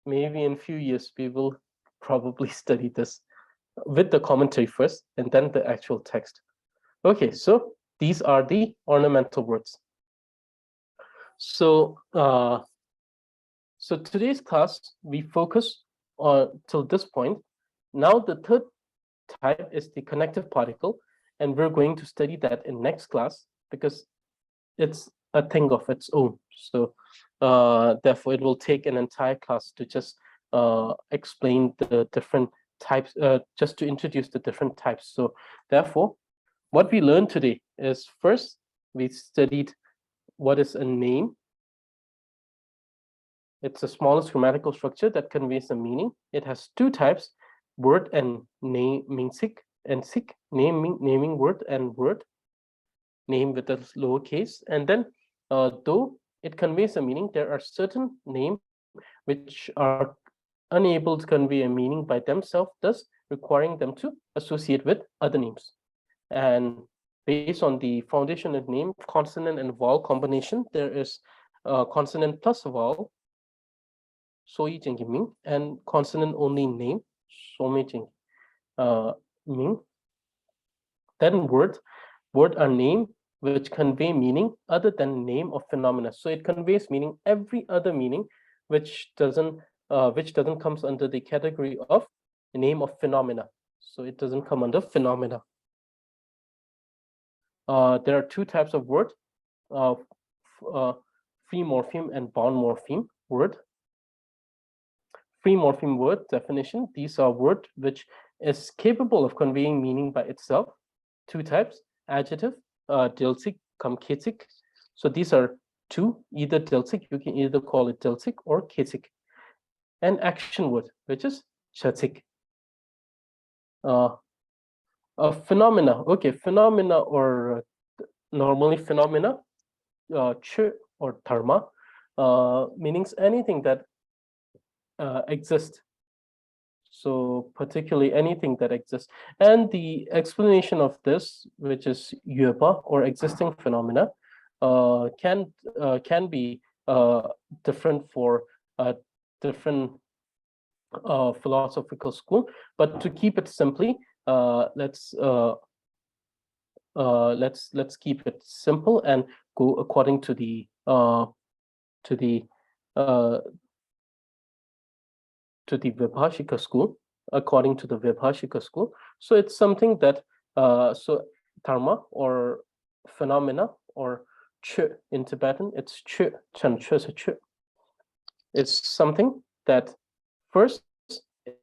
maybe in a few years we will probably study this with the commentary first and then the actual text. Okay, so these are the ornamental words. So so today's class, we focus on till this point. Now the third type is the connective particle, and we're going to study that in next class because it's a thing of its own. So therefore, it will take an entire class to just explain the different types, just to introduce the different types. So therefore, what we learned today is, first, we studied what is a name. It's the smallest grammatical structure that conveys a meaning. It has two types, word and name, mingsik, and sik, naming word and word, name with a lowercase. And then, though it conveys a meaning, there are certain names which are unable to convey a meaning by themselves, thus requiring them to associate with other names. And based on the foundation of name, consonant and vowel combination, there is consonant plus vowel, soyi jing ming, and consonant only name, some jing ming. Then word are name which convey meaning other than name of phenomena. So it conveys meaning every other meaning which doesn't comes under the category of name of phenomena. So it doesn't come under phenomena. There are two types of word, free morpheme and bound morpheme word. Free morpheme word definition, these are words which is capable of conveying meaning by itself. Two types, adjective, dilsik, cum ketik. So these are two, either dilsik, you can either call it dilsik or ketik. And action word, which is chatik. Phenomena. Okay, phenomena, or normally phenomena, ch or dharma, meanings anything that exists. So particularly anything that exists. And the explanation of this, which is yueba or existing phenomena, can be different for different philosophical school. But to keep it simply, let's keep it simple and go according to the Vibhashika school, according to the Vibhashika school. So it's something that so dharma or phenomena or ch in Tibetan, it's ch, chan ch, ch. It's something that first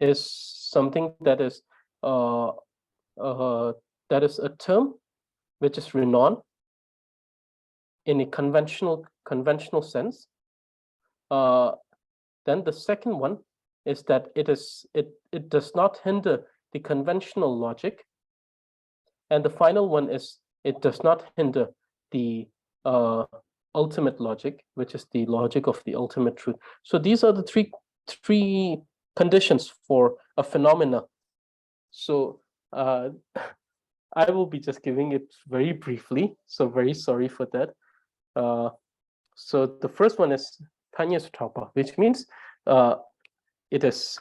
is something that is a term which is renowned in a conventional sense. Then the second one is that it does not hinder the conventional logic, and the final one is it does not hinder the ultimate logic, which is the logic of the ultimate truth. So these are the three conditions for a phenomena. So I will be just giving it very briefly, so very sorry for that. So the first one is Tanya Sutapa, which means it is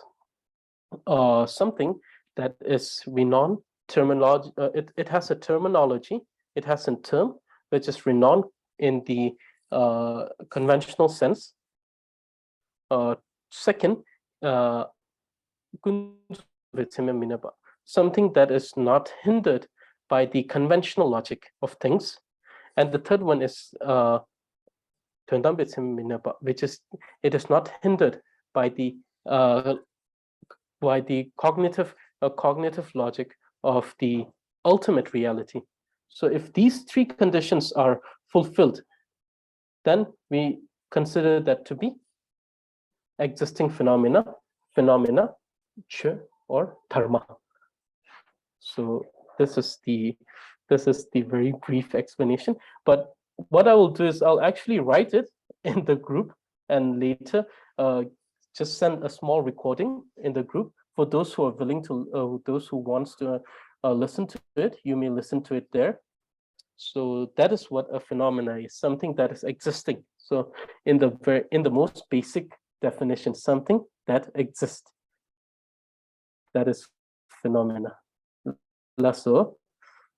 something that is renowned terminology. It has a terminology, it has a term which is renowned in the conventional sense. Second, something that is not hindered by the conventional logic of things. And the third one is which is it is not hindered by the cognitive logic of the ultimate reality. So if these three conditions are fulfilled, then we consider that to be existing phenomena, ch, or dharma. So this is the very brief explanation. But what I will do is I'll actually write it in the group, and later just send a small recording in the group for those who are willing to, those who wants to listen to it. You may listen to it there. So that is what a phenomena is, something that is existing. So in the most basic definition, something that exists. That is phenomena.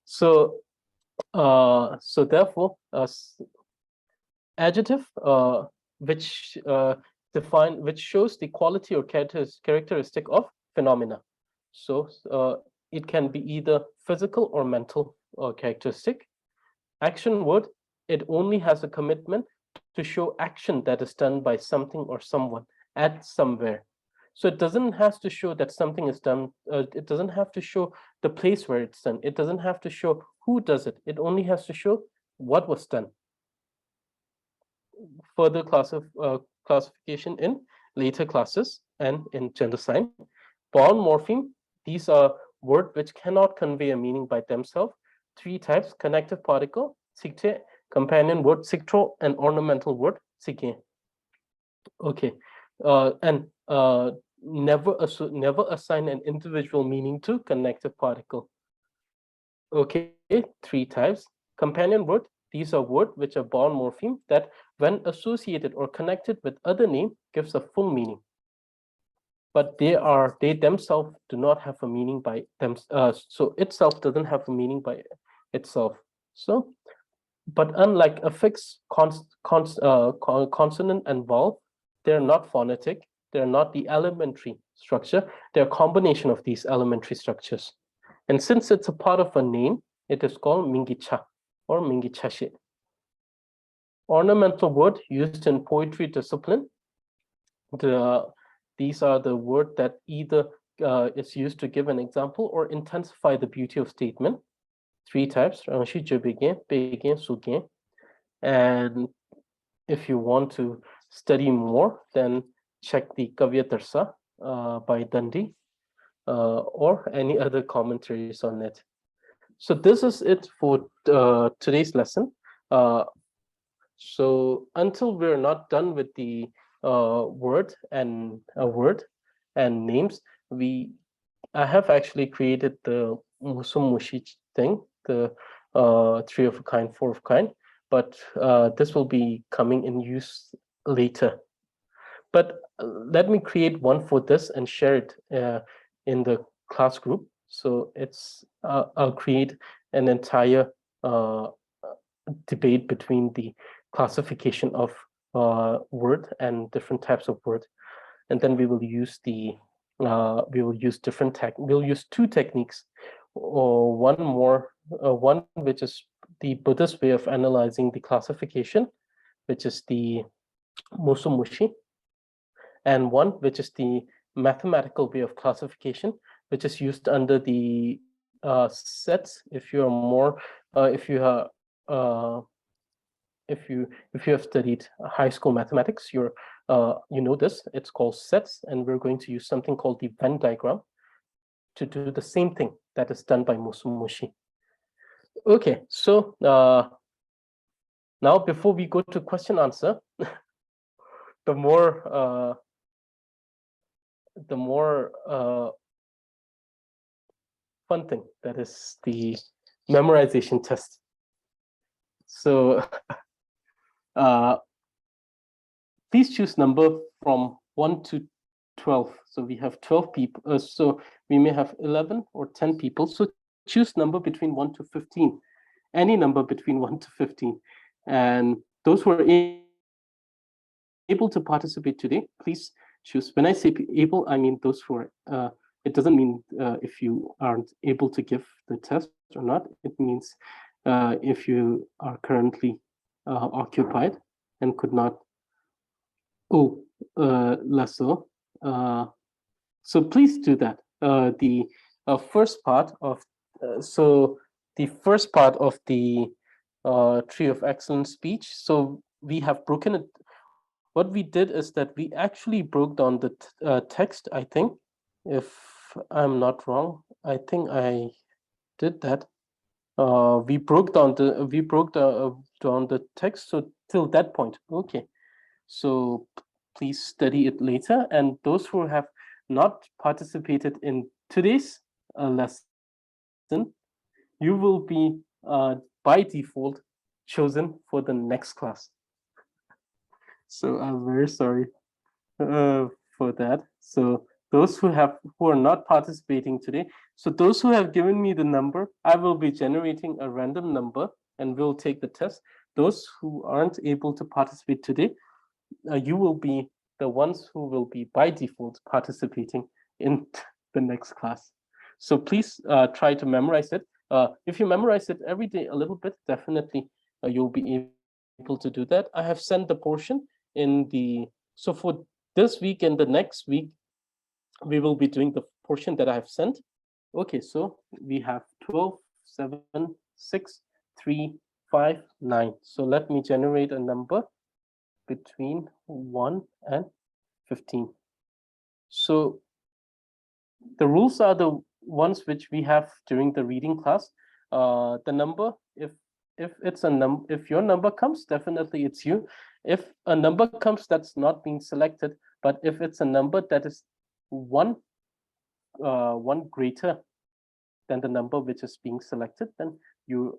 So therefore, adjective which shows the quality or characteristic of phenomena. So it can be either physical or mental characteristic. Action word, it only has a commitment to show action that is done by something or someone at somewhere. So it doesn't have to show that something is done. It doesn't have to show the place where it's done. It doesn't have to show who does it. It only has to show what was done. Further classification in later classes and in gender sign. Bound morpheme, these are words which cannot convey a meaning by themselves. Three types: connective particle, sikte, companion word, siktro, and ornamental word, sige. Okay, and never assign an individual meaning to connective particle. Okay, three types. Companion word, these are words which are bound morpheme that when associated or connected with other name gives a full meaning. But they themselves do not have a meaning by them. So itself doesn't have a meaning by itself. So, but unlike a fixed consonant and vowel, they're not phonetic. They're not the elementary structure. They're a combination of these elementary structures. And since it's a part of a name, it is called mingicha or mingichashi. Ornamental word used in poetry discipline. These are the word that either is used to give an example or intensify the beauty of statement. Three types: and if you want to study more, then check the Kavya Tarsa by Dundee. or any other commentaries on it. So this is it for today's lesson. So until we're not done with the word and names, I have actually created the Musumushi thing, the 3 of a kind, 4 of a kind, but this will be coming in use later. But let me create one for this and share it in the class group. So I'll create an entire debate between the classification of word and different types of word, and then we will use we'll use 2 techniques, or one which is the Buddhist way of analyzing the classification, which is the Musumushi, and one which is the mathematical way of classification, which is used under the sets. If you are more, if you have studied high school mathematics, you know this. It's called sets, and we're going to use something called the Venn diagram to do the same thing that is done by Musumushi. Okay, so now before we go to question answer, the more fun thing, that is the memorization test. So please choose number from 1 to 12. So we have 12 people. So we may have 11 or 10 people. So choose number between 1 to 15. Any number between 1 to 15. And those who are able to participate today, please choose. When I say able, I mean those who are, it doesn't mean if you aren't able to give the test or not. It means if you are currently occupied and could not. Less so. So please do that. The first part of the first part of the Tree of Excellence speech. So we have broken it. What we did is that we actually broke down the text. I think, if I'm not wrong, I think I did that. We broke down the text. So till that point, okay. So please study it later. And those who have not participated in today's lesson, you will be by default chosen for the next class. So I'm very sorry for that. So those who are not participating today, so those who have given me the number, I will be generating a random number and we'll take the test. Those who aren't able to participate today, you will be the ones who will be by default participating in the next class. So please try to memorize it. If you memorize it every day a little bit, definitely you'll be able to do that. I have sent the portion in the, so for this week and the next week, we will be doing the portion that I have sent. Okay, so we have 12, 7, 6, 3, 5, 9. So let me generate a number between 1 and 15. So the rules are the ones which we have during the reading class. The number, if it's a number, if your number comes, definitely it's you. If a number comes that's not being selected, but if it's a number that is one greater than the number which is being selected, then you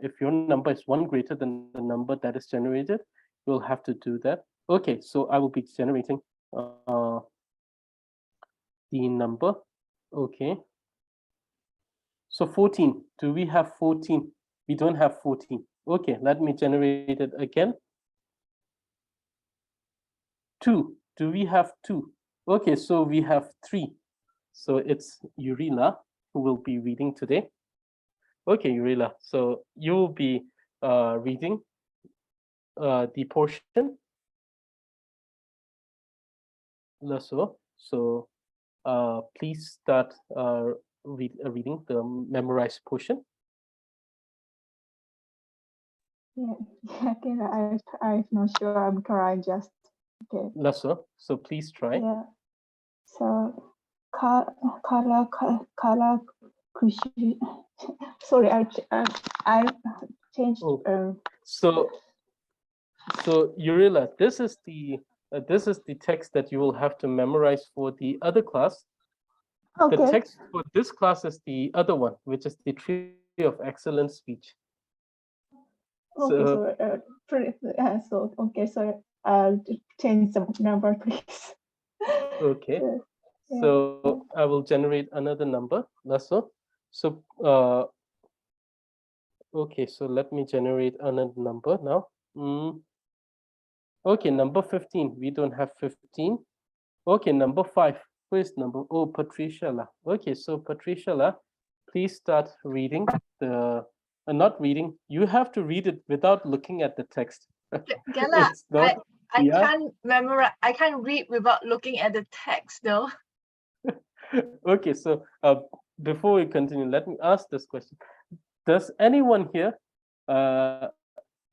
if your number is 1 greater than the number that is generated, you'll have to do that. Okay, so I will be generating the number. Okay, so 14. Do we have 14? We don't have 14. Okay, let me generate it again. 2. Do we have 2? Okay, so we have 3. So it's Urila who will be reading today. Okay, Urila, so you will be reading the portion. So please start reading the memorized portion.
Yeah, I'm not sure I'm correct. Just okay.
Lasso, so please try.
Yeah. So Kala Kushi. Sorry, I changed.
Oh, so Urilla, this is the text that you will have to memorize for the other class. The
Okay.
text for this class is the other one, which is the Tree of Excellent Speech.
Okay,
So,
so okay, sorry. I'll change the number, please.
okay.
Yeah.
So I will generate another number, Lasso. So okay, so let me generate another number now. Okay, number 15. We don't have 15. Okay, number 5. Who is number? Oh, Patricia La. Okay, so Patricia La, please start reading the not reading. You have to read it without looking at the text.
Gala,
It's not,
I
yeah.
can't memorize. I can't read without looking at the text, though.
Okay, so before we continue, let me ask this question. Does anyone here,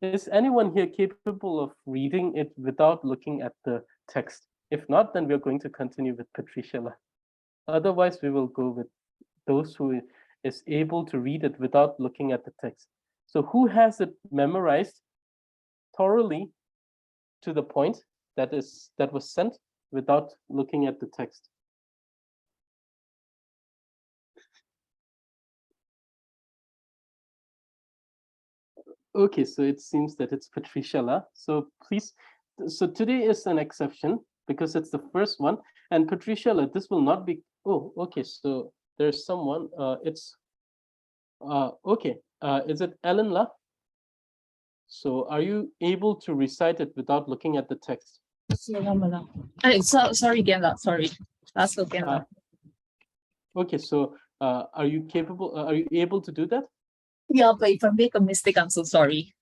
is anyone here capable of reading it without looking at the text? If not, then we're going to continue with Patricia La. Otherwise, we will go with those who is able to read it without looking at the text. So who has it memorized thoroughly to the point that was sent without looking at the text? Okay, so it seems that it's Patricia La. So please, so today is an exception because it's the first one. And Patricia La, this will not be, oh, okay, so there's someone, okay, is it Ellen La? So are you able to recite it without looking at the text?
Sorry, Gela, sorry. That's okay.
Okay, so are you capable, are you able to do that?
Yeah, but if I make a mistake, I'm so sorry.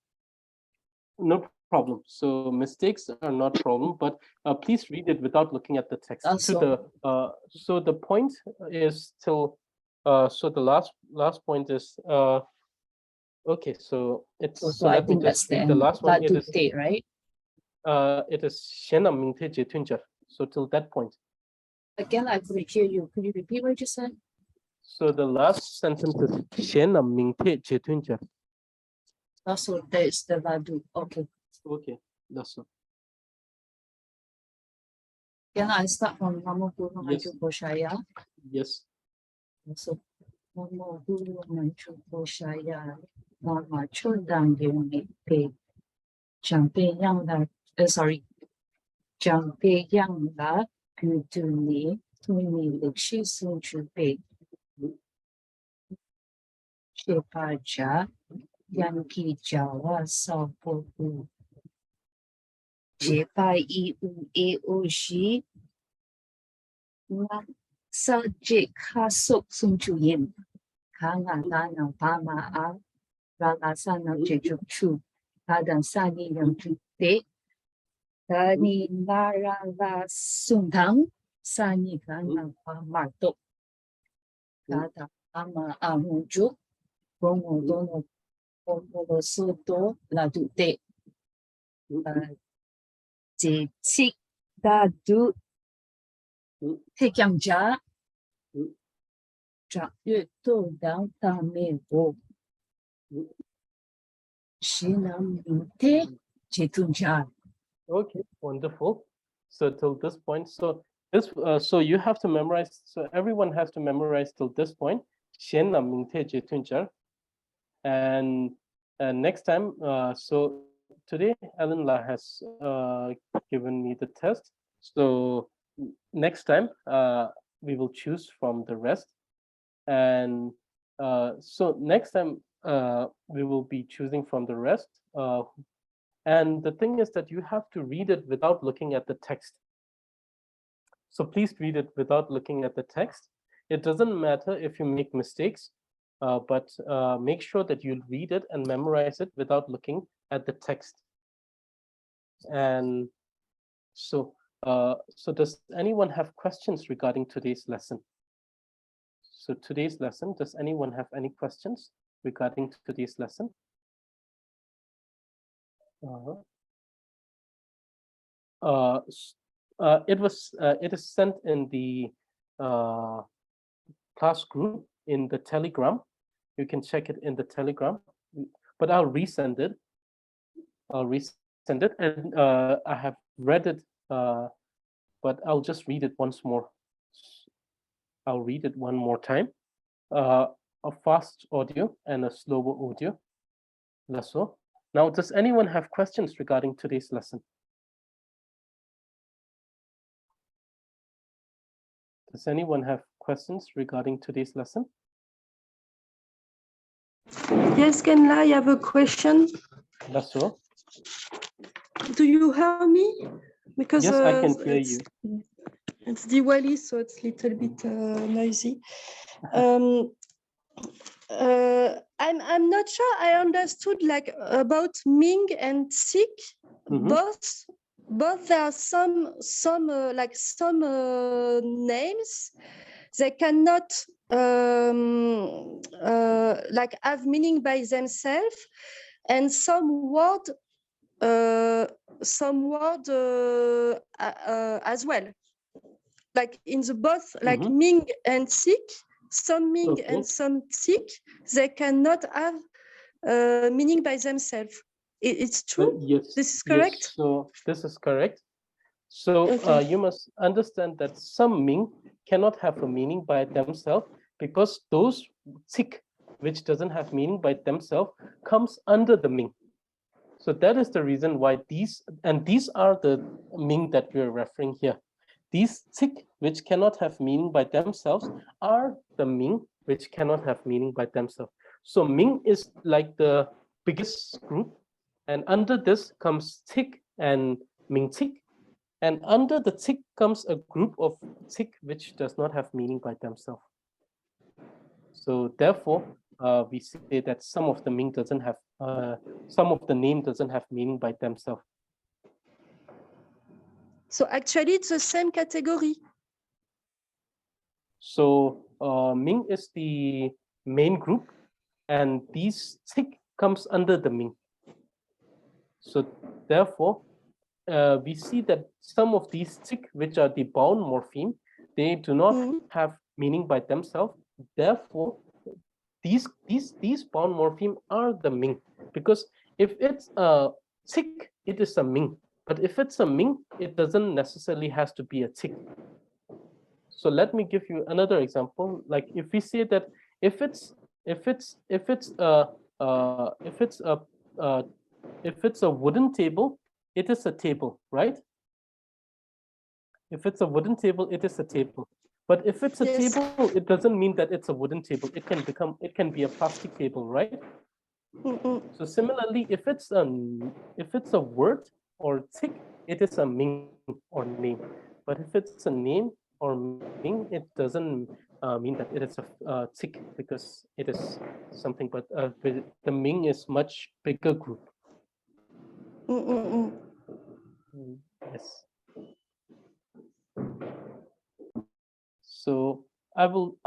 No problem. So mistakes are not problem, but please read it without looking at the text. So the point is till so the last point is okay. So it's
So I think that's
the last one. It is
date, right?
it is Shenam Mingte Jetunjar. So till that point.
Again, I couldn't hear you. Could you repeat what you said?
So the last sentence is Shenam Mingte Jetunjar.
Also, there is the Ladu. Okay.
Okay, that's all.
Can I start from Namo Guru
Yes.
Manchu Koshaya?
Yes.
So Namo Guru Manchu Koshaya. Mama Chodang Yumi Pe. Jampe Yang La. Sorry. Jampe Yang La. Guduni. Tuni Likshi Sun Chu Pe. Shepaja. Yanki Jawa Sapoku. Jepa Iu Eo Shi. Sa Je Kasok Sun Chu Yin. Kanga Dana Pama A. Raga Sana Je Chu. Kadan Sani Yang Chu Te. Kani Lara La Sun Tang. Sani Kana Marto. Kada Ama Amuju. Como Dono. Como Soto La Dute. Je Chik Da Du. Take Ja. Ja Yue Do Dang Da Me Wo. Shinam Te Chetunja.
Okay, wonderful. So till this point, so this so you have to memorize. So everyone has to memorize till this point. Shenam Mingte Jetunjar. And next time, so today Ellen La has given me the test. So next time we will choose from the rest. And so next time we will be choosing from the rest. And the thing is that you have to read it without looking at the text. So please read it without looking at the text. It doesn't matter if you make mistakes, but make sure that you read it and memorize it without looking at the text. And so, so does anyone have questions regarding today's lesson? So today's lesson, does anyone have any questions regarding today's lesson? It is sent in the class group in the Telegram. You can check it in the Telegram, but I'll resend it. And I have read it, but I'll just read it once more. I'll read it one more time. A fast audio and a slower audio. Lasso. Now, does anyone have questions regarding today's lesson? Does anyone have questions regarding today's lesson?
Yes, Kenla, I have a question.
Lasso.
Do you hear me? Because
Yes, I can hear you.
It's Diwali, so it's a little bit noisy. I'm not sure I understood like about Ming and Sikh. Both there are some names they cannot like have meaning by themselves, and some word as well. Like in the both, like Ming and Sikh, some Ming and some Sikh, they cannot have meaning by themselves. It's true?
Yes.
This is correct?
Yes, so this is correct. So you must understand that some Ming cannot have a meaning by themselves because those Sikh, which doesn't have meaning by themselves, comes under the Ming. So that is the reason why these are the Ming that we're referring here. These Sikh, which cannot have meaning by themselves, are the Ming, which cannot have meaning by themselves. So Ming is like the biggest group, and under this comes Sikh and Ming Sikh, and under the Sikh comes a group of Sikh which does not have meaning by themselves. So therefore, we say that some of the Ming doesn't have, some of the name doesn't have meaning by themselves.
So actually, it's the same category.
So Ming is the main group, and these Sikh comes under the Ming. So therefore, we see that some of these Sikh, which are the bound morpheme, they do not have meaning by themselves. Therefore, these bound morpheme are the Ming, because if it's a Sikh, it is a Ming. But if it's a Ming, it doesn't necessarily has to be a Sikh. So let me give you another example. Like if we say that if it's a wooden table, it is a table, right? If it's a wooden table, it is a table. But if it's a table, it doesn't mean that it's a wooden table. It can be a plastic table, right? So similarly, if it's a word or tick, it is a Ming or name. But if it's a name or Ming, it doesn't mean that it is a tick, because it is something. But the Ming is much bigger group. Yes. So I will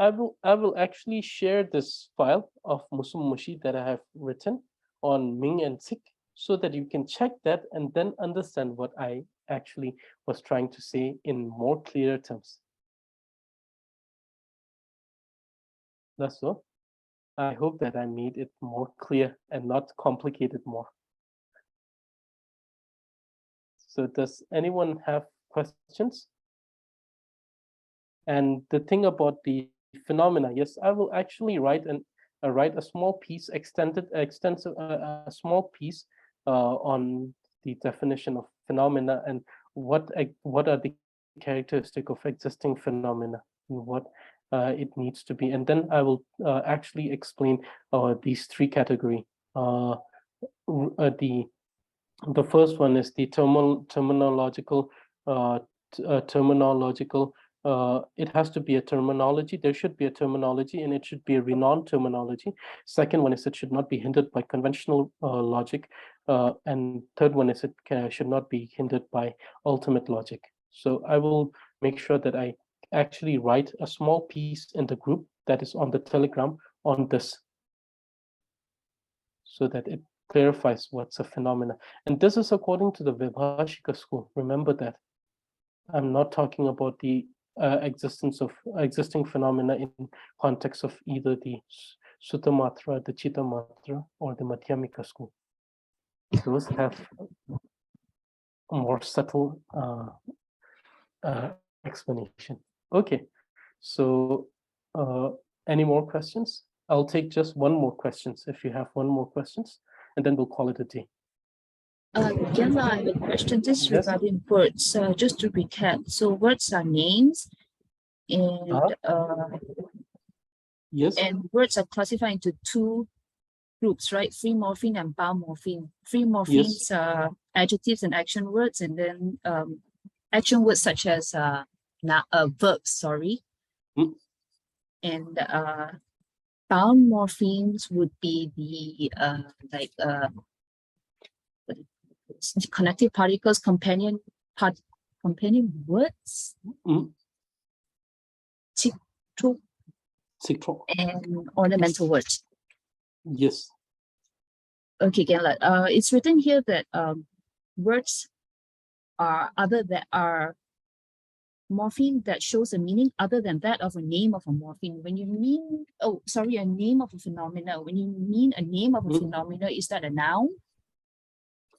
actually share this file of Musum Mushi that I have written on Ming and Sikh, so that you can check that and then understand what I actually was trying to say in more clearer terms. That's all. I hope that I made it more clear and not complicated more. So does anyone have questions? And the thing about the phenomena, yes, I will actually write a small piece, a small piece on the definition of phenomena and what are the characteristics of existing phenomena and what it needs to be. And then I will actually explain these three categories. The first one is the terminological. It has to be a terminology. There should be a terminology, and it should be a renowned terminology. Second one is it should not be hindered by conventional logic, and third one is it should not be hindered by ultimate logic. So I will make sure that I actually write a small piece in the group that is on the Telegram on this, so that it clarifies what's a phenomena. And this is according to the Vibhashika school. Remember that. I'm not talking about the existing phenomena in context of either the Sutta Matra, the Chitta Matra, or the Madhyamika school. Those have a more subtle explanation. Okay, so any more questions? I'll take just one more questions if you have one more questions, and then we'll call it a day.
Gemma, I have a question just
Yes.
regarding words. Just to recap, so words are names, and
Yes.
and words are classified into two groups, right? Free morpheme and bound morpheme. Free morphemes are adjectives and action words, and then action words such as verbs. Sorry, and bound morphemes would be the connective particles, companion words, and ornamental words.
Yes.
Okay, Genla. It's written here that words are morpheme that shows a meaning other than that of a name of a morpheme. When you mean, a name of a phenomena. When you mean a name of a phenomena, is that a noun?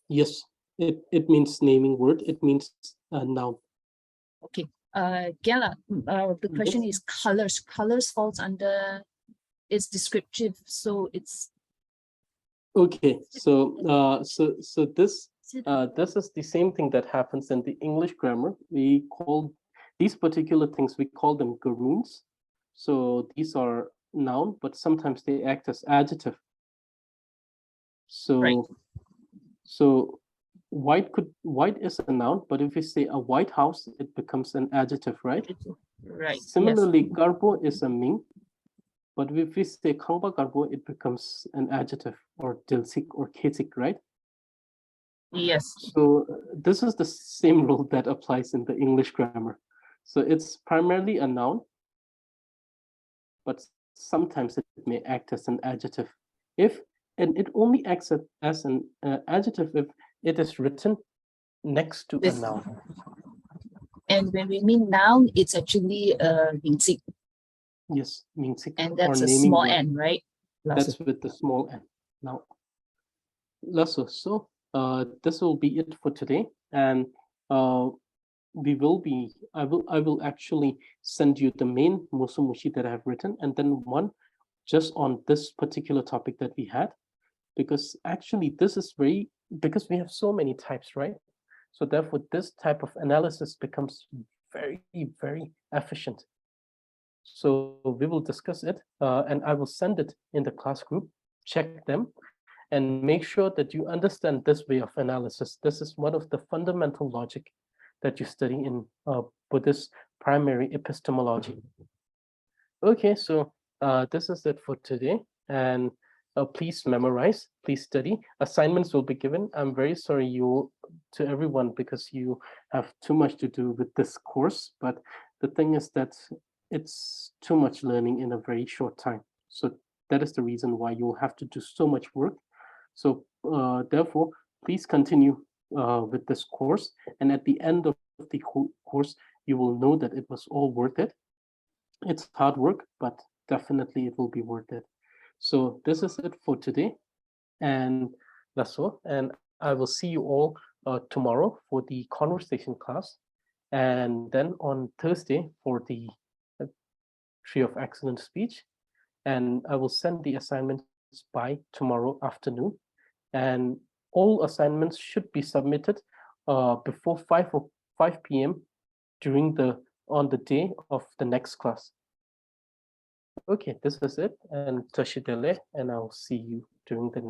Yes, it means naming word. It means a noun.
Okay. Gela, the question is colors. Colors falls under, it's descriptive, so it's
okay. So this is the same thing that happens in the English grammar. We call these particular things, we call them garoons. So these are noun, but sometimes they act as adjective. So
right.
So white is a noun, but if we say a white house, it becomes an adjective, right?
Right.
Similarly,
yes.
garbo is a ming, but if we say kangba garbo, it becomes an adjective, or dilsik or kesik, right?
Yes.
So this is the same rule that applies in the English grammar. So it's primarily a noun, but sometimes it may act as an adjective. And it only acts as an adjective if it is written next to a noun.
And when we mean noun, it's actually mingsik.
Yes, mingsik.
And that's
or
a
naming
small
word.
n, right?
That's with the small n. Now, Lasso. So this will be it for today, and I will actually send you the main musumushi that I have written, and then one just on this particular topic that we had, because actually this is because we have so many types, right? So therefore this type of analysis becomes very, very efficient. So we will discuss it, and I will send it in the class group, check them, and make sure that you understand this way of analysis. This is one of the fundamental logic that you study in Buddhist primary epistemology. Okay, so this is it for today, and please memorize, please study. Assignments will be given. I'm very sorry to everyone because you have too much to do with this course, but the thing is that it's too much learning in a very short time. So that is the reason why you'll have to do so much work. So therefore, please continue with this course. And at the end of the course, you will know that it was all worth it. It's hard work, but definitely it will be worth it. So this is it for today. And that's all. And I will see you all tomorrow for the conversation class. And then on Thursday for the Tree of Excellent Speech. And I will send the assignments by tomorrow afternoon. And all assignments should be submitted before 5 p.m. on the day of the next class. Okay, this is it. And Tashidele, and I'll see you during the